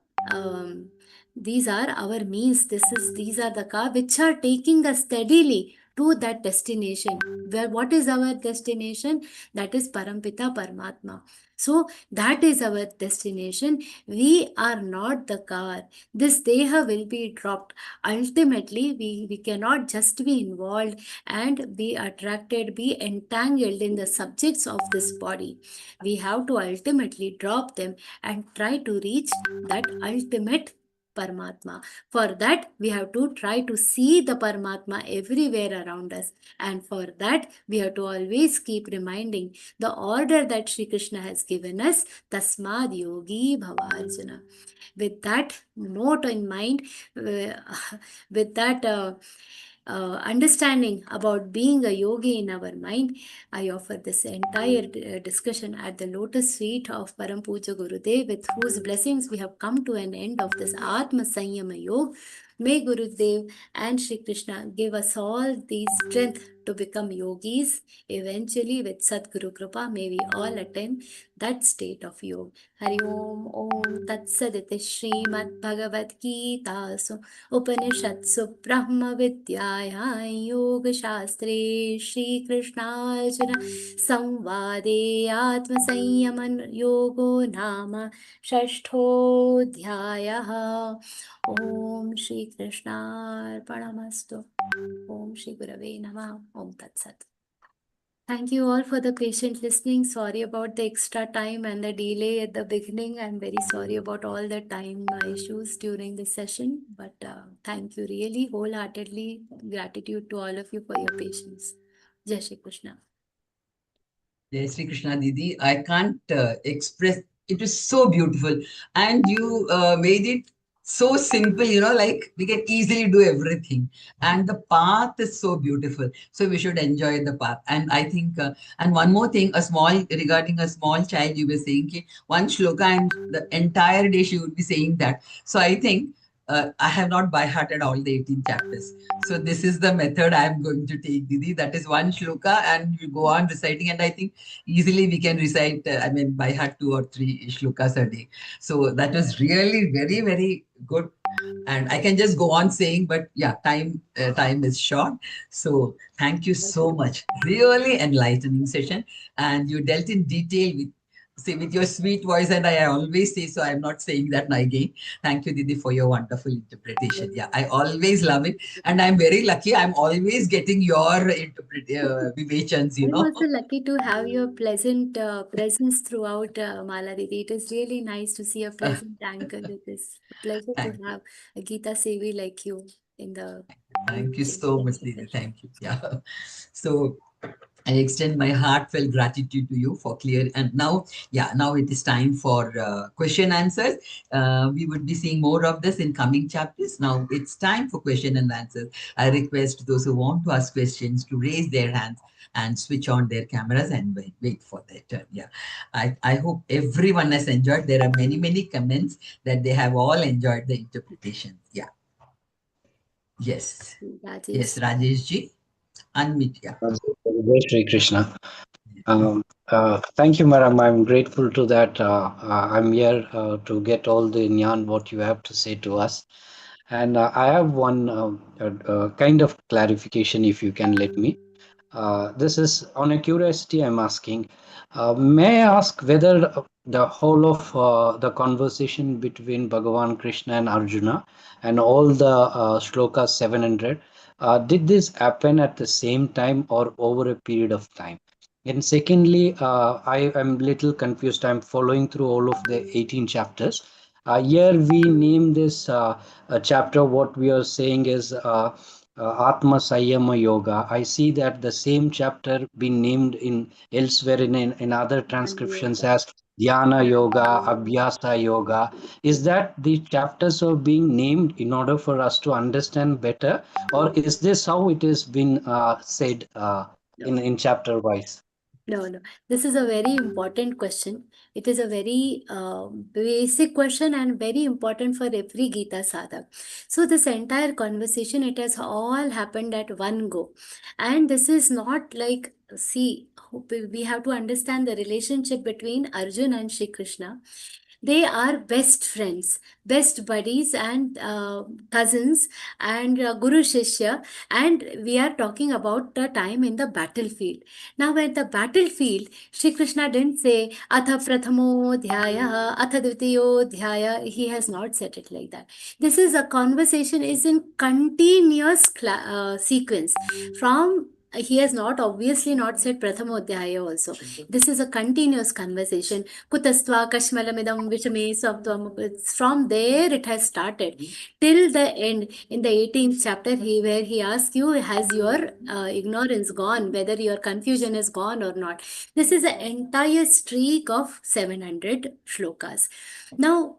these are our means. These are the car which are taking us steadily to that destination. Where what is our destination? That is Parampita Paramatma. So that is our destination. We are not the car. This deha will be dropped. Ultimately, we cannot just be involved and be attracted, be entangled in the subjects of this body. We have to ultimately drop them and try to reach that ultimate Paramatma. For that, we have to try to see the Paramatma everywhere around us. And for that, we have to always keep reminding the order that Sri Krishna has given us, Tasmad Yogi Bhava Arjuna. With that note in mind, with that understanding about being a yogi in our mind, I offer this entire discussion at the lotus feet of Param Puja Gurudev, with whose blessings we have come to an end of this Atma Sanyama Yoga. May Gurudev and Shri Krishna give us all the strength to become yogis. Eventually, with Sadguru Kripa, may we all attain that state of yoga. Hari Om Om Tat Saditi Śrīmad-Bhagavadgītā Upanishatsu Brahma Vidyāyā Yoga Shastre Shri Krishna Arjuna Samvade Atma Sanyaman Yogo Nama Shashthodhyāyah. Om Shri Krishna Arpanamastu. Om Shri Gurave Namah. Om Tat Sat. Thank you all for the patient listening. Sorry about the extra time and the delay at the beginning. I'm very sorry about all the time issues during this session. But thank you really wholeheartedly. Gratitude to all of you for your patience. Jai Shri Krishna. Jai Shri Krishna Didi. I can't express. It was so beautiful. And you made it so simple, like we can easily do everything. And the path is so beautiful. So we should enjoy the path. And I think, and one more thing, regarding a small child, you were saying, one shloka and the entire day she would be saying that. So I think I have not by hearted all the 18 chapters. So this is the method I am going to take, Didi. That is one shloka, and you go on reciting. And I think easily we can recite, by heart 2 or 3 shlokas a day. So that was really very, very good. And I can just go on saying, but yeah, time is short. So thank you so much. Really enlightening session, and you dealt in detail with your sweet voice, and I always say so. I'm not saying that again. Thank you, Didi, for your wonderful interpretation. Yeah, I always love it, and I'm very lucky. I'm always getting your vivachans. I'm also lucky to have your pleasant presence throughout, Mala Didi. It is really nice to see a pleasant anchor. It is a pleasure to Thank you. have a Geeta Sevi like you in the Thank you in so much, the Didi. session. Thank you. Yeah. So I extend my heartfelt gratitude to you for clear. And now, yeah, now it is time for question answers. We would be seeing more of this in coming chapters. Now it's time for question and answers. I request those who want to ask questions to raise their hands and switch on their cameras and wait for their turn. Yeah, I hope everyone has enjoyed. There are many, many comments that they have all enjoyed the interpretation. Yeah. Yes. Yes, Rajesh. Rajesh ji. Unmute. Yeah. Jai Shri Krishna. Thank you, madam. I'm grateful to that. I'm here to get all the jnana what you have to say to us. And I have one kind of clarification, if you can let me. This is on a curiosity I'm asking. May I ask whether the whole of the conversation between Bhagavan Krishna and Arjuna and all the shlokas 700, did this happen at the same time or over a period of time? And secondly, I am little confused. I'm following through all of the 18 chapters. Here we name this chapter, what we are saying is Atma Sayama Yoga. I see that the same chapter been named in elsewhere in other transcriptions as Dhyana Yoga, Abhyasa Yoga. Is that the chapters are being named in order for us to understand better, or is this how it has been said in chapter wise? No. This is a very important question. It is a very basic question and very important for every Gita sadhak. So this entire conversation, it has all happened at one go. And this is not like, see, we have to understand the relationship between Arjun and Shri Krishna. They are best friends, best buddies, and cousins, and Guru Shishya. And we are talking about the time in the battlefield. Now, at the battlefield, Shri Krishna didn't say, Atha Prathamo Dhyaya, Atha Dvitiyo Dhyaya. He has not said it like that. This is a conversation, is in continuous sequence. From he has not obviously not said Prathamodhyaya also. This is a continuous conversation. Kutastva Kashmalamidam Vishame Sabdvam. From there it has started till the end in the 18th chapter, where he asks you, has your ignorance gone, whether your confusion is gone or not. This is an entire streak of 700 shlokas. Now,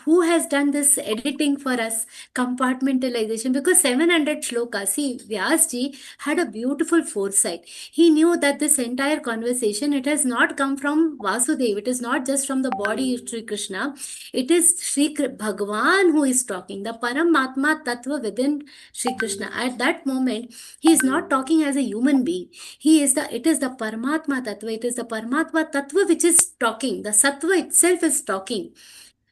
who has done this editing for us? Compartmentalization, because 700 shlokas. See, Vyasji had a beautiful foresight. He knew that this entire conversation, it has not come from Vasudev. It is not just from the body of Sri Krishna. It is Bhagavan who is talking, the Paramatma Tattva within Sri Krishna. At that moment, he is not talking as a human being. It is the Paramatma Tattva. It is the Paramatma Tattva which is talking. The Sattva itself is talking.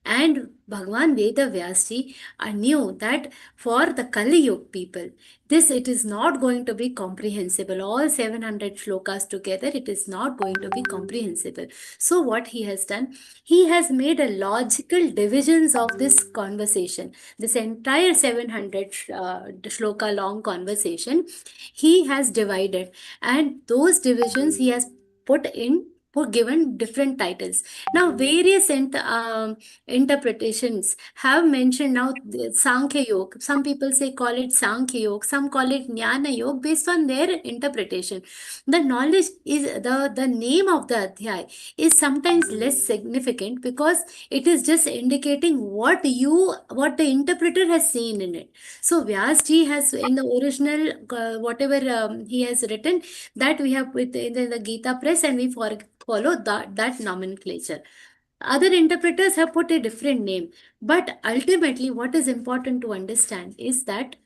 And Bhagavan Veda Vyasji knew that for the Kali Yuga people, it is not going to be comprehensible. All 700 shlokas together, it is not going to be comprehensible. So what he has done, he has made a logical divisions of this conversation. This entire 700 shloka long conversation, he has divided. And those divisions he has given different titles. Now, various interpretations have mentioned now the Sankhya Yoga. Some people call it Sankhya Yoga, some call it Jnana Yoga, based on their interpretation. The knowledge is the name of the Adhyay is sometimes less significant, because it is just indicating what the interpreter has seen in it. So Vyasji has, in the original whatever he has written, that we have put in the Gita press, and we follow that nomenclature. Other interpreters have put a different name, but ultimately what is important to understand is that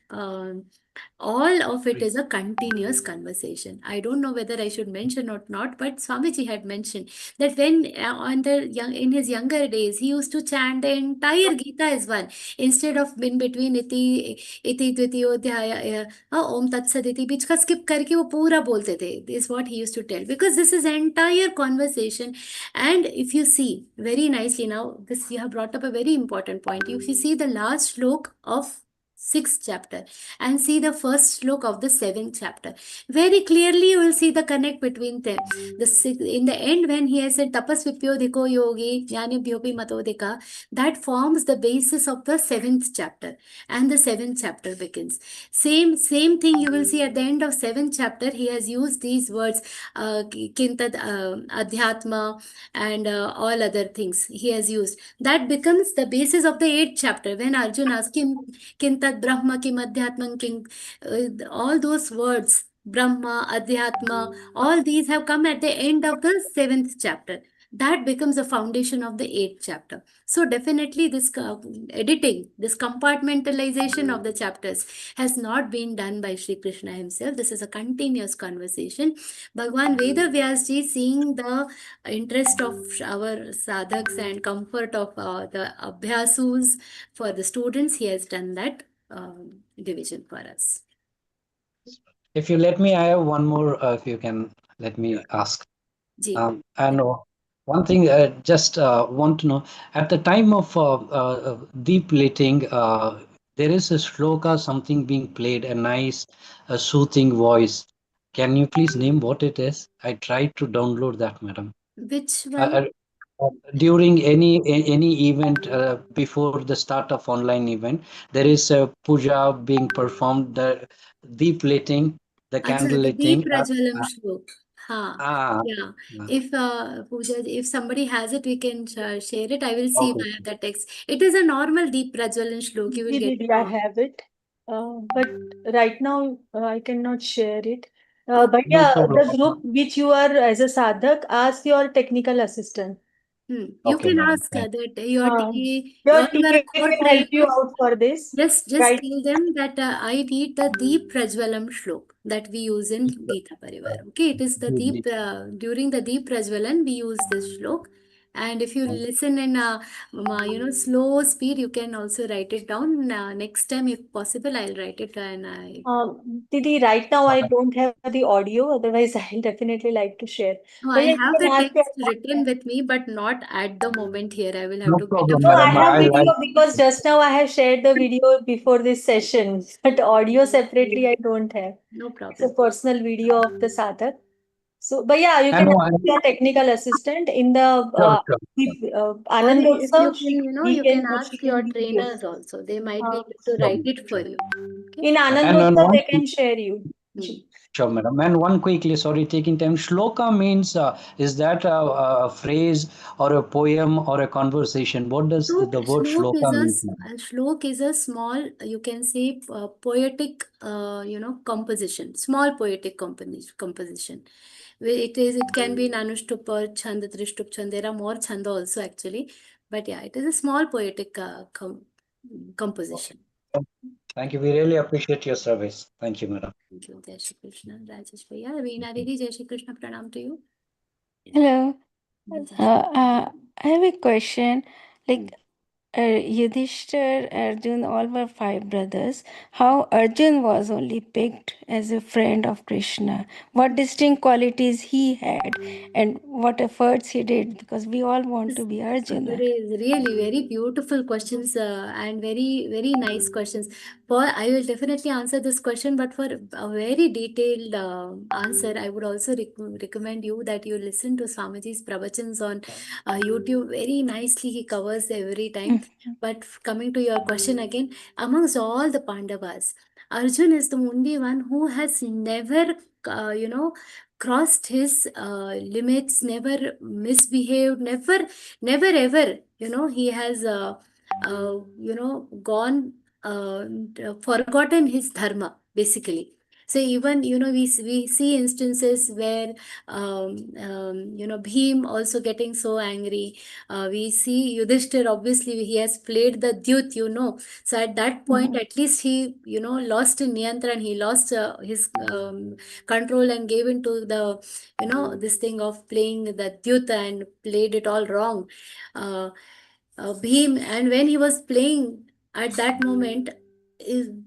all of it is a continuous conversation. I don't know whether I should mention or not, but Swamiji had mentioned that when in his younger days, he used to chant the entire Gita as one, instead of in between iti dvitiyodhyaya, om tat saditi, बीच का skip करके वो पूरा बोलते थे. This is what he used to tell, because this is entire conversation. And if you see very nicely now, this you have brought up a very important point. If you see the last slok of 6th chapter and see the first slok of the 7th chapter, very clearly you will see the connect between them. In the end, when he has said tapasvipyo diko yogi jnani bhyopi matodika, that forms the basis of the 7th chapter, and the 7th chapter begins. Same thing you will see at the end of 7th chapter. He has used these words, kintad adhyatma, and all other things he has used. That becomes the basis of the 8th chapter, when Arjuna asks him Kintat Brahma Kim Adhyatman King. All those words, Brahma, Adhyatma, all these have come at the end of the 7th chapter. That becomes the foundation of the 8th chapter. So definitely this editing, this compartmentalization of the chapters has not been done by Sri Krishna himself. This is a continuous conversation. Bhagwan Veda Vyasji, seeing the interest of our sadhaks and comfort of the abhyasus for the students, he has done that division for us. If you let me, I have one more, if you can let me ask. Ji. And one thing, just want to know, at the time of deep lighting, there is a shloka, something being played, a nice, soothing voice. Can you please name what it is? I tried to download that, madam. Which Uh, one? During any event, before the start of online event, there is a puja being performed, the deep lighting, the Acha, candle the lighting. Deep Prajalam Shlok. Ha. Ah, Yeah. ah, If Pooja, if somebody has it, we can share it. I will see if okay. I have the text. It is a normal Deep Prajalan Shlok. You will get Didi, it I on. have it, but right now I cannot share it. Okay. But No yeah, problem. the group which you are as a sadhak, ask your technical assistant. You Okay, can madam. ask that your Your all your TA core can help you trainers. out for this, Just right? tell them that I read the Deep Prajwalam Shlok that we use in Gita Pariwar. Okay, it is the Deep during the Deep Prajwalan we use this Shlok, and if you listen in slow speed, you can also write it down. Next time, if possible, I'll write it and I. Didi, right now I don't have the audio, otherwise I'll definitely like to share. No, But I yeah, you have can the ask your. text written with me, but not at the moment here. I will have No to get a problem, No, I madam. copy. have I video because just now I have shared the video before this session, but audio separately I don't have. No It's a problem. personal video of the sadhak. So, but yeah, you and can no, ask your technical assistant in the sure, sure. Or if you Anandotsav. can, He you can she ask your can give you. trainers also. They might be Uh, able to Sure, write it for sure. you. Okay. in And Anandotsav, they can share you. Hmm. sure, madam. And one quickly, sorry, taking time. Shloka means, is that a phrase or a poem or a conversation? What does the word shloka mean? A shlok is a small, you can say, poetic, composition, small poetic composition. It can be Nanushtupa, Chand, Trishtup, Chand. There are more Chand also actually, but yeah, it is a small poetic composition. Thank you. We really appreciate your service. Thank you, madam. Thank you, Jai Shri Krishna. Rajesh Bhaiya, Veena Didi, Jai Shri Krishna, pranam to you. Hello. Jai Shri I have a question. Like Yudhishthir, Arjun, all were five brothers. How Arjun was only picked as a friend of Krishna? What distinct qualities he had, and what efforts he did? Because we all want to be Arjuna. Really very beautiful questions and very very nice questions. Paul, I will definitely answer this question, but for a very detailed answer, I would also recommend you that you listen to Swamiji's pravachans on YouTube. Very nicely he covers every time. But coming to your question again, amongst all the Pandavas, Arjun is the only one who has never, crossed his limits, never misbehaved, never ever, he has, gone, forgotten his dharma, basically. So even we see instances where Bhim also getting so angry. We see Yudhishthir, obviously he has played the Dyut, so at that point at least he lost in Niyantran, he lost his control and gave into the this thing of playing the Dyut and played it all wrong. Bhim, and when he was playing at that moment,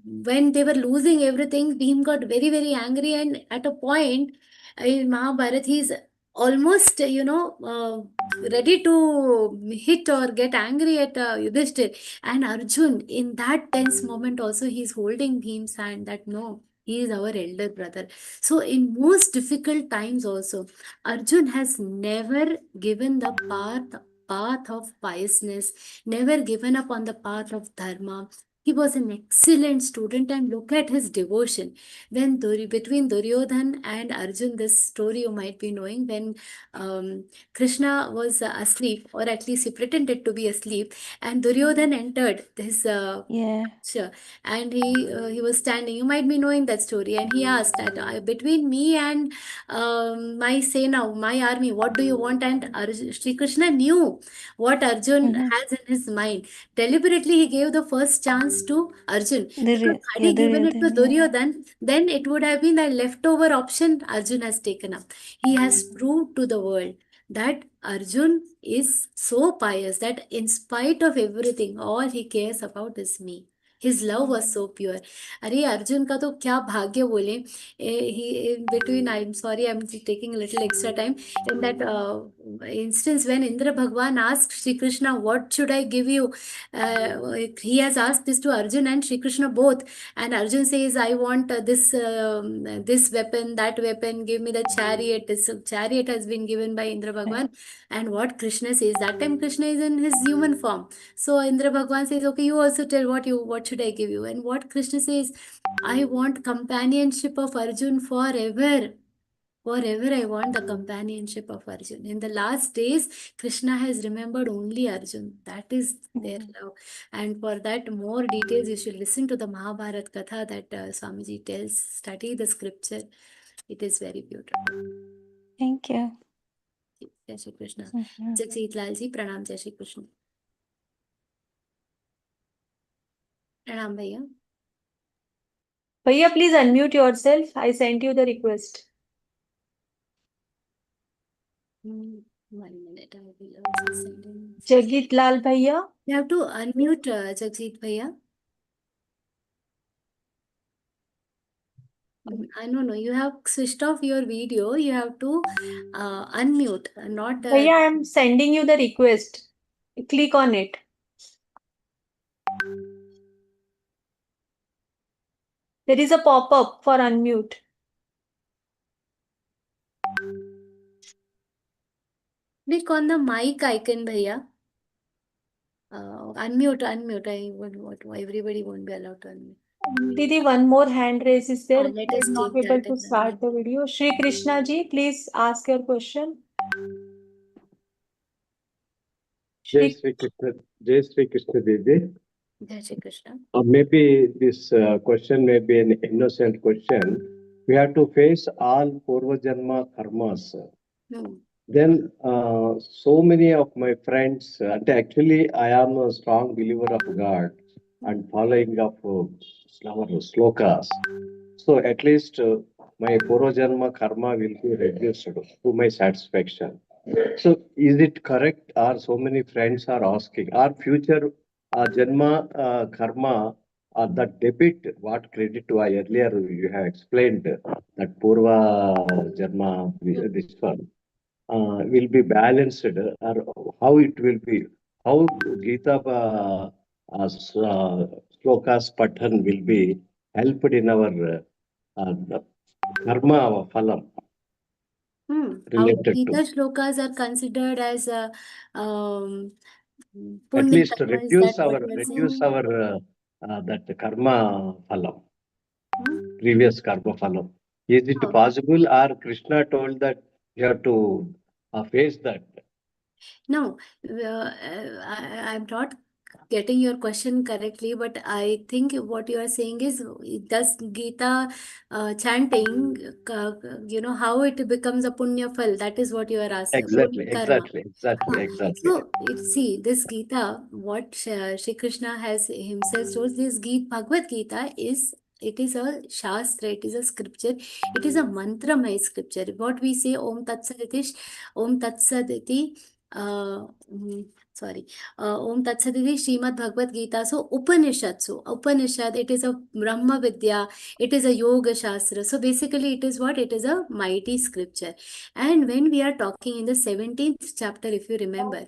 when they were losing everything, Bhim got very, very angry, and at a point in Mahabharata, he's almost, ready to hit or get angry at Yudhishthir. And Arjun, in that tense moment, also he's holding Bhim's hand that no, he is our elder brother. So, in most difficult times, also, Arjun has never given the path of piousness, never given up on the path of dharma. He was an excellent student, and look at his devotion. When between Duryodhan and Arjun, this story you might be knowing, when Krishna was asleep, or at least he pretended to be asleep, and Duryodhan entered his Yeah. sure. And he was standing. You might be knowing that story. And he asked that between me and my Sena, my army, what do you want? And Sri Krishna knew what Arjun Mm-hmm. has in his mind. Deliberately, he gave the first chance to Arjun, because had he given it to Duryodhan, yeah. Duryodhan, then it would have been a leftover option Arjun has taken up. He has proved to the world that Arjun is so pious that in spite of everything, all he cares about is me. His love was so pure. अरे अर्जुन का तो क्या भाग्य बोले. He in between, I'm sorry, I'm taking a little extra time. In that instance, when Indra Bhagwan asked Shri Krishna, what should I give you? He has asked this to Arjun and Shri Krishna both. And Arjun says, I want this weapon, that weapon, give me the chariot. This chariot has been given by Indra Bhagwan. And what Krishna says, that time Krishna is in his human form. So Indra Bhagwan says, okay, you also tell what should I give you? And what Krishna says, I want companionship of Arjun forever. Forever I want the companionship of Arjun. In the last days, Krishna has remembered only Arjun. That is their love. And for that, more details, you should listen to the Mahabharat Katha that Swamiji tells. Study the scripture. It is very beautiful. Thank you. Jai Shri Krishna. Mhm. Jagjeet Lal ji, pranam. Jai Shri Krishna. Pranam bhaiya. Bhaiya, please unmute yourself. I sent you the request. 1 minute, I will also send in. Jagit Lal Bhaiya. You have to unmute Jagjeet bhaiya. I don't know. You have switched off your video. You have to unmute, not. Bhaiya, I am sending you the request. Click on it. There is a pop-up for unmute. Click on the mic icon, bhaiya. Unmute. Everybody won't be allowed to unmute. Didi, one more hand raise is there. Let I us am not take able that to and start the video. Shri Krishna ji, please ask your question. Jai Shri, Sri Krishna, Jai Sri Krishna Devi. Jai Shri Krishna. Maybe this question may be an innocent question. We have to face all Purva Janma karmas. Then so many of my friends, and actually I am a strong believer of God and following of our slokas. So at least my Purva Janma karma will be reduced to my satisfaction. So is it correct, or so many friends are asking, our future Janma karma, the debit, what credit to I earlier you have explained that Purva Janma, this one, will be balanced, or how it will be, how Geeta slokas patan will be helped in our karma phalam. How Related Gita to. shlokas are considered as At punya least karma, is that what you are reduce saying? our that karma phalam, previous karma phalam. Is it No. possible, or Krishna told that you have to face that? No, I'm not getting your question correctly, but I think what you are saying is, does Gita chanting, how it becomes a punya fal? That is what you are asking. Exactly, Karma. exactly. So, see, this Gita, what Shri Krishna has himself told, this Bhagavad Gita it is a shastra, it is a scripture, it is a mantra-maya scripture. What we say, Om Tat Saditi, Om Tat Saditi, sorry, Om Tat Saditi, Śrīmad-Bhagavadgītā. So, Upanishad, it is a Brahma Vidya, it is a Yoga Shastra. So, basically, it is what? It is a mighty scripture. And when we are talking in the 17th chapter, if you remember,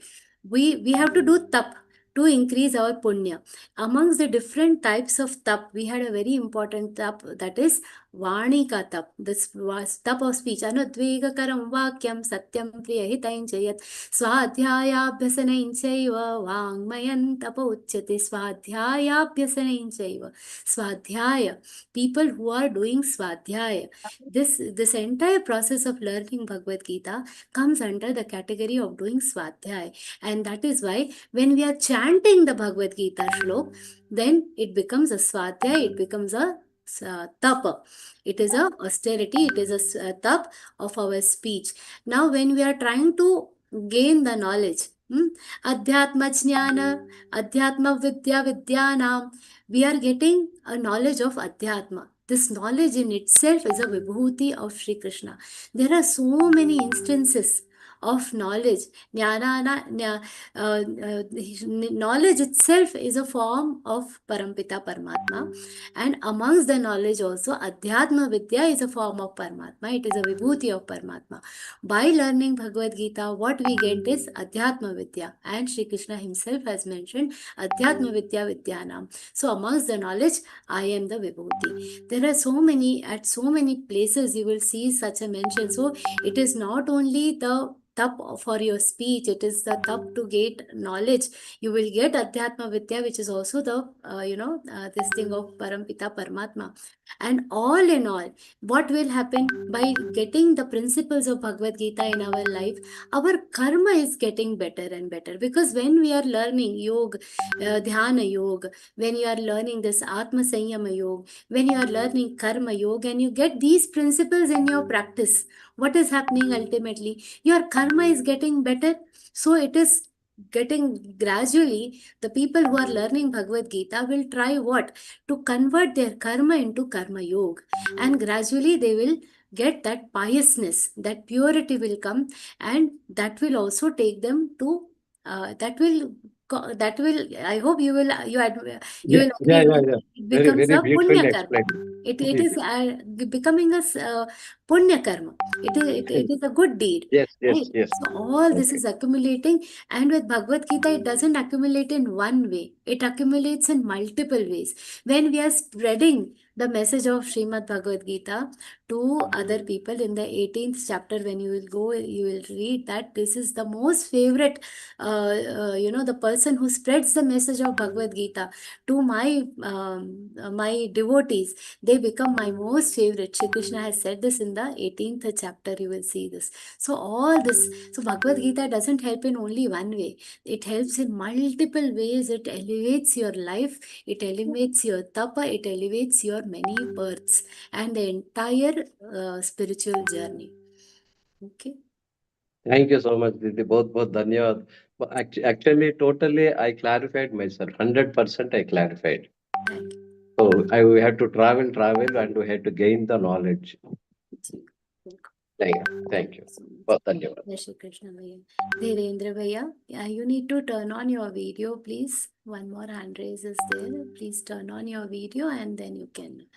we have to do tap to increase our punya. Amongst the different types of tap, we had a very important tap, that is Vani ka tap. This was tap of speech. Anudvegakaram vakyam satyam priyahitainchayat swadhyayabhyasanainchaiva vangmayan tapa uchyate swadhyayabhyasanainchaiva. Swadhyaya. People who are doing swadhyaya. This entire process of learning Bhagavad Gita comes under the category of doing swadhyaya. And that is why when we are chanting the Bhagavad Gita shlok, then it becomes a swadhyaya, it becomes a tapa. It is a austerity, it is a tap of our speech. Now when we are trying to gain the knowledge, adhyatma jnana, adhyatma vidya vidyanam, we are getting a knowledge of adhyatma. This knowledge in itself is a vibhuti of Sri Krishna. There are so many instances of knowledge. Knowledge itself is a form of Parampita Paramatma, and amongst the knowledge also Adhyatma Vidya is a form of Paramatma. It is a vibhuti of Paramatma. By learning Bhagavad Gita, what we get is Adhyatma Vidya, and Sri Krishna himself has mentioned Adhyatma Vidya Vidyanam. So amongst the knowledge, I am the vibhuti. There are at so many places you will see such a mention. So it is not only the tap for your speech, it is the tap to get knowledge. You will get Adhyatma Vidya, which is also the this thing of Parampita Paramatma. And all in all, what will happen by getting the principles of Bhagavad Gita in our life? Our karma is getting better and better, because when we are learning yoga, dhyana yoga, when you are learning this Atma Sanyama yoga, when you are learning karma yoga, and you get these principles in your practice, what is happening ultimately? Your karma is getting better. So it is getting gradually, the people who are learning Bhagavad Gita will try what? To convert their karma into karma yoga. And gradually they will get that piousness, that purity will come, and that will also take them to, that will, I hope you will agree Yeah. with me. It becomes Very a beautifully punya karma. explained. It is becoming a punya karma. It is a good deed. Yes. Right? So all this Okay. is accumulating, and with Bhagavad Gita, it doesn't accumulate in one way. It accumulates in multiple ways. When we are spreading the message of Śrīmad-Bhagavadgītā to other people in the 18th chapter, when you will go, you will read that this is the most favorite, the person who spreads the message of Bhagavad Gita to my devotees, they become my most favorite. Shri Krishna has said this in the 18th chapter, you will see this. So all this, so Bhagavad Gita doesn't help in only one way. It helps in multiple ways. It elevates your life, it elevates your tapa, it elevates your many births and the entire spiritual journey. Okay. Thank you so much, Didi. Both dhanyavad. But actually, totally, I clarified myself. 100% I clarified. Thank you. So we have to travel, and we have to gain the knowledge. Thank you. Both dhanyavad. Jai Shri Krishna Bhaiya. Dhirendra Bhaiya, you need to turn on your video, please. One more hand raise is there. Please turn on your video and then you can.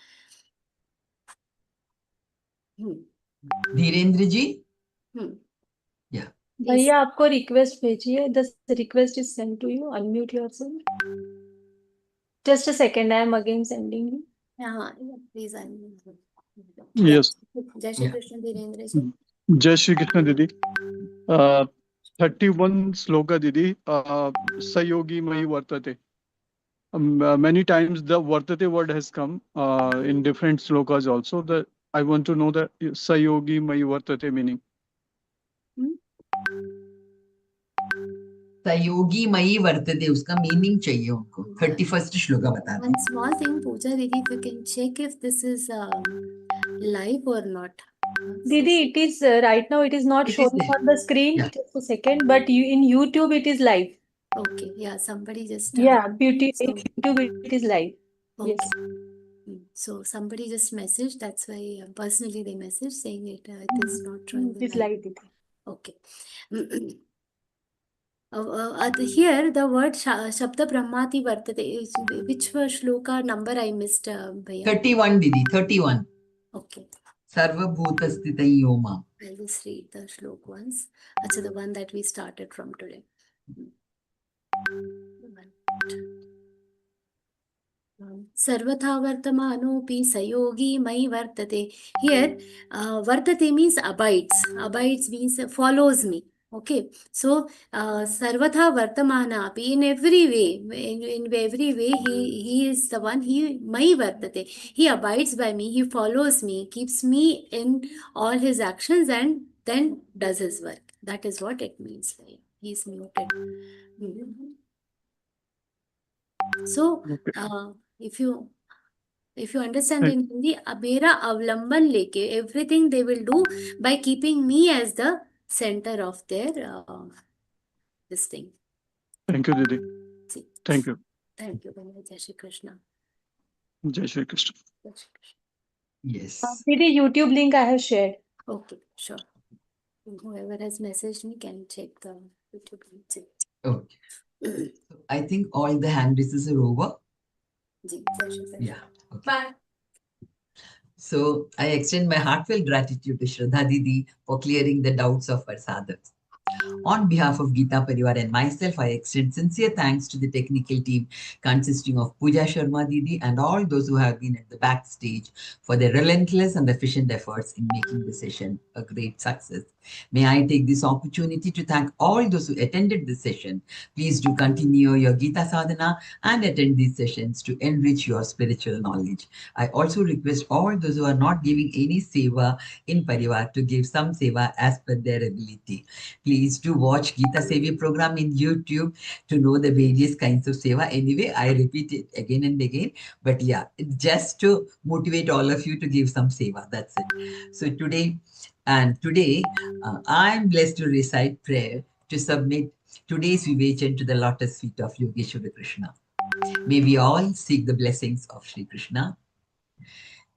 Dhirendra ji, yeah. भैया आपको request भेजिए. The request is sent to you. Unmute yourself. Just a second, I am again sending you. Yeah, please unmute. Yes. Jai Shri Krishna Dhirendra ji. Jai Shri Krishna Didi. 31 sloka Didi. Sayogi Mahi Vartate. Many times the Vartate word has come in different slokas also. I want to know the Sayogi Mahi Vartate meaning. सयोगी मई वर्तते, उसका meaning चाहिए उनको। 31st shloka बता दें। One small thing, Pooja Didi, if you can check if this is live or not. Didi, it is right now. It is not It is showing there. on the screen. Yeah. Just a second, but you in YouTube it is live. Okay, yeah, somebody just. Yeah, beauty. So, In YouTube it is live. okay. Yes. So somebody just messaged. That's why personally they messaged saying it is not showing. It is live. Didi. Okay. Here the word Shabda Brahmati Vartate is which shloka number I missed, Bhaiya? 31 Didi, 31. Okay. Sarva Bhuta Sthita Yoma. I'll just read the shlok once. Achha, the one that we started from today. Sarvatha Vartamanopi Sayogi Mai Vartate. Here, Vartate means abides. Abides means follows me. Okay, so Sarvatha Vartamanapi, in every way, in every way, he is the one, he Mai Vartate. He abides by me, he follows me, keeps me in all his actions, and then does his work. That is what it means. He is muted. So, if you understand in Hindi, mera avlamban leke, everything they will do by keeping me as the center of their this thing. Thank you, Didi. See. Thank you. Thank you. Jai Shri Krishna. Jai Shri Krishna. Yes. Didi, YouTube link I have shared. Okay, sure. Whoever has messaged me can check the YouTube link. Okay. So I think all the hand raises are over. Yeah. Okay. Bye. So I extend my heartfelt gratitude to Shraddha Didi for clearing the doubts of our sadhaks. On behalf of Geeta, Pariwar and myself, I extend sincere thanks to the technical team consisting of Pooja Sharma Didi and all those who have been at the backstage for their relentless and efficient efforts in making the session a great success. May I take this opportunity to thank all those who attended this session. Please do continue your Geeta sadhana and attend these sessions to enrich your spiritual knowledge. I also request all those who are not giving any seva in Pariwar to give some seva as per their ability. Please do watch Geeta Sevi program in YouTube to know the various kinds of seva. Anyway, I repeat it again and again. But yeah, it's just to motivate all of you to give some seva. That's it. So today, I'm blessed to recite prayer to submit today's Vivechan to the lotus feet of Yogeshwara Krishna. May we all seek the blessings of Sri Krishna.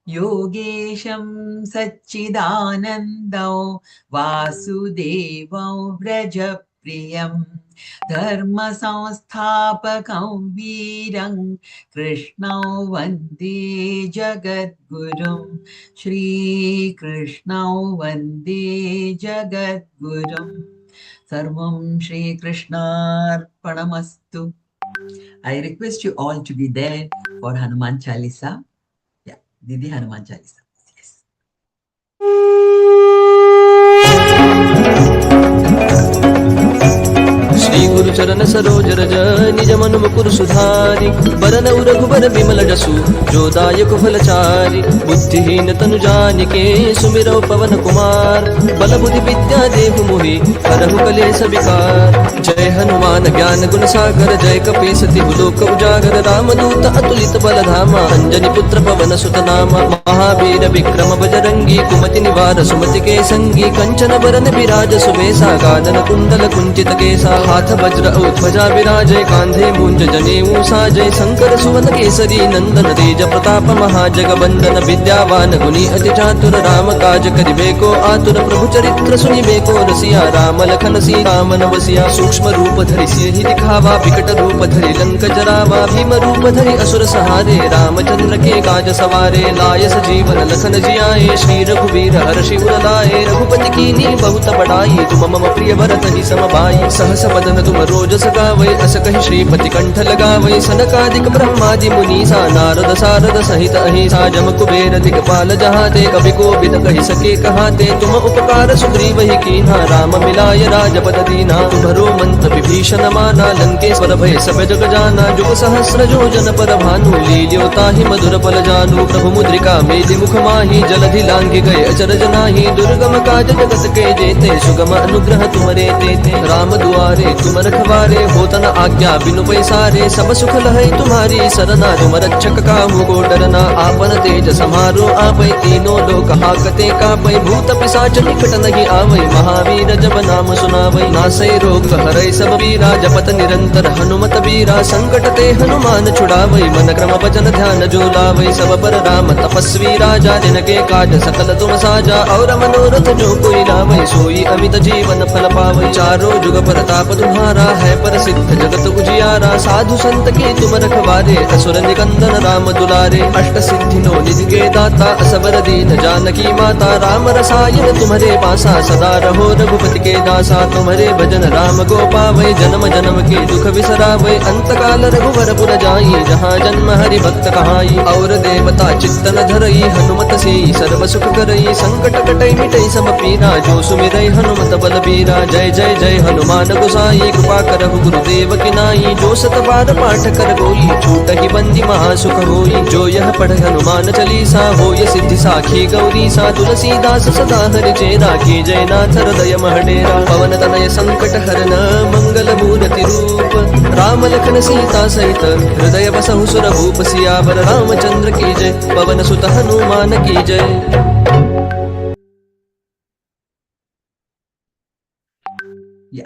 Yogesham Satchidanandao Vasudevao Vrajapriyam Dharma Samsthapakam Virang Krishnau Vande Jagadgurum Shri Krishnau Vande Jagadgurum Sarvam Shri Krishna Arpanamastu. I request you all to be there for Hanuman Chalisa. Yeah, Didi Hanuman Chalisa. Yes. Shri गुरु चरण सरोज रज निज मन मुकुर सुधारि बरनउ रघुबर बिमल जसु जो दायक फलचारि बुद्धिहीन तनु जानिके सुमिरौ पवन कुमार बल बुद्धि विद्या देहु मोहि हरहु कलेश विकार जय हनुमान ज्ञान गुण सागर जय कपीस तिहु लोक उजागर रामदूत अतुलित बल धामा अंजनी पुत्र पवन सुत नामा महावीर विक्रम बजरंगी कुमति निवार सुमति के संगी कंचन बरन विराज सुबेसा कानन कुंडल कुंचित केसा हाथ वज्र ध्वजा विराजय कांधे मूंज जनेऊ साजय शंकर सुवन केसरी नंदन तेज प्रताप महाजगवंदन विद्यावान गुणी अति चातुर राम काज करिबे को आतुर प्रभु चरित्र सुनिबे को रसिया राम लखन सीता मन बसिया सूक्ष्म रूप धरि सिहि दिखावा विकट रूप धरि लंक जरावा भीम रूप धरि असुर सहारे रामचंद्र के काज सवारे लाय सजीवन लखन जियाए श्री रघुवीर हर्षि उर लाए रघुपति कीन्ही बहुत बड़ाई तुम मम प्रिय भरत ही समभाई सहस वदन तुम रोजस गावै अस कहि श्रीपति कंठ लगावै सनकादिक ब्रह्मादि मुनीसा नारद सारद सहित अहिसा जम कुबेर दिगपाल जहाते कवि कोविद कहि सके कहाते तुम उपकार सुग्रीव ही कीन्हा राम मिलाय राजपद दीना तुम्हरो मंत्र विभीषण माना लंकेश्वर भय सब जग जाना जुग सहस्र योजन पर भानु लील्यो ताहि मधुर फल जानू प्रभु मुद्रिका मेलि मुख माहि जलधि लांघि गए अचरज नाहि दुर्गम काज जगत के जेते सुगम अनुग्रह तुमरे तेते राम दुआरे तुम रखवारे, होत न आज्ञा बिनु पैसारे। सब सुख लहै तुम्हारी सरना, तुम रक्षक काहू को डरना। आपन तेज समारो आपै, तीनों लोक हाकते कापै। भूत पिशाच निकट नहीं आवै, महावीर जब नाम सुनावै। नासै रोग हरै सब पीरा, जपत निरंतर हनुमत बीरा। संकट ते हनुमान छुड़ावै, मन क्रम भजन ध्यान जो लावै। सब पर राम तपस्वी राजा, जिनके काज सकल तुम साजा। और मनोरथ जो कोई लावै, सोई अमित जीवन फल पावै। चारों जुग प्रताप तुम्हारा, है प्रसिद्ध जगत उजियारा। साधु संत के तुम रखवारे, असुर निकंदन राम दुलारे। अष्ट सिद्धि नो निधि के दाता, असबर दीन जानकी माता। राम रसायन तुम्हारे पासा, सदा रहो रघुपति के दासा। तुम्हारे भजन राम को पावै, जन्म जन्म के दुख बिसरावै। अंत काल रघुवर पुर जाई, जहाँ जन्म हरि भक्त कहाई। और देवता चित्तन धरई, हनुमत से सर्व सुख करई। संकट कटई मिटई सब पीरा, जो सुमिरई हनुमत बल बीरा। जय जय जय हनुमान गोसाई, कृपा करहु गुरुदेव की नाई। जो सत बार पाठ कर कोई, छूट ही बंदी महासुख होई। जो यह पढ़ हनुमान चालीसा, होय सिद्धि साखी गौरीसा। तुलसीदास सदा हरि चेरा, की जय नाथ हृदय महडेरा। पवन तनय संकट हरन, मंगल मूर्ति रूप। राम लखन सीता सहित, हृदय बसहु सुर भूप। सियावर रामचंद्र की जय, पवन सुत हनुमान की जय। Yeah.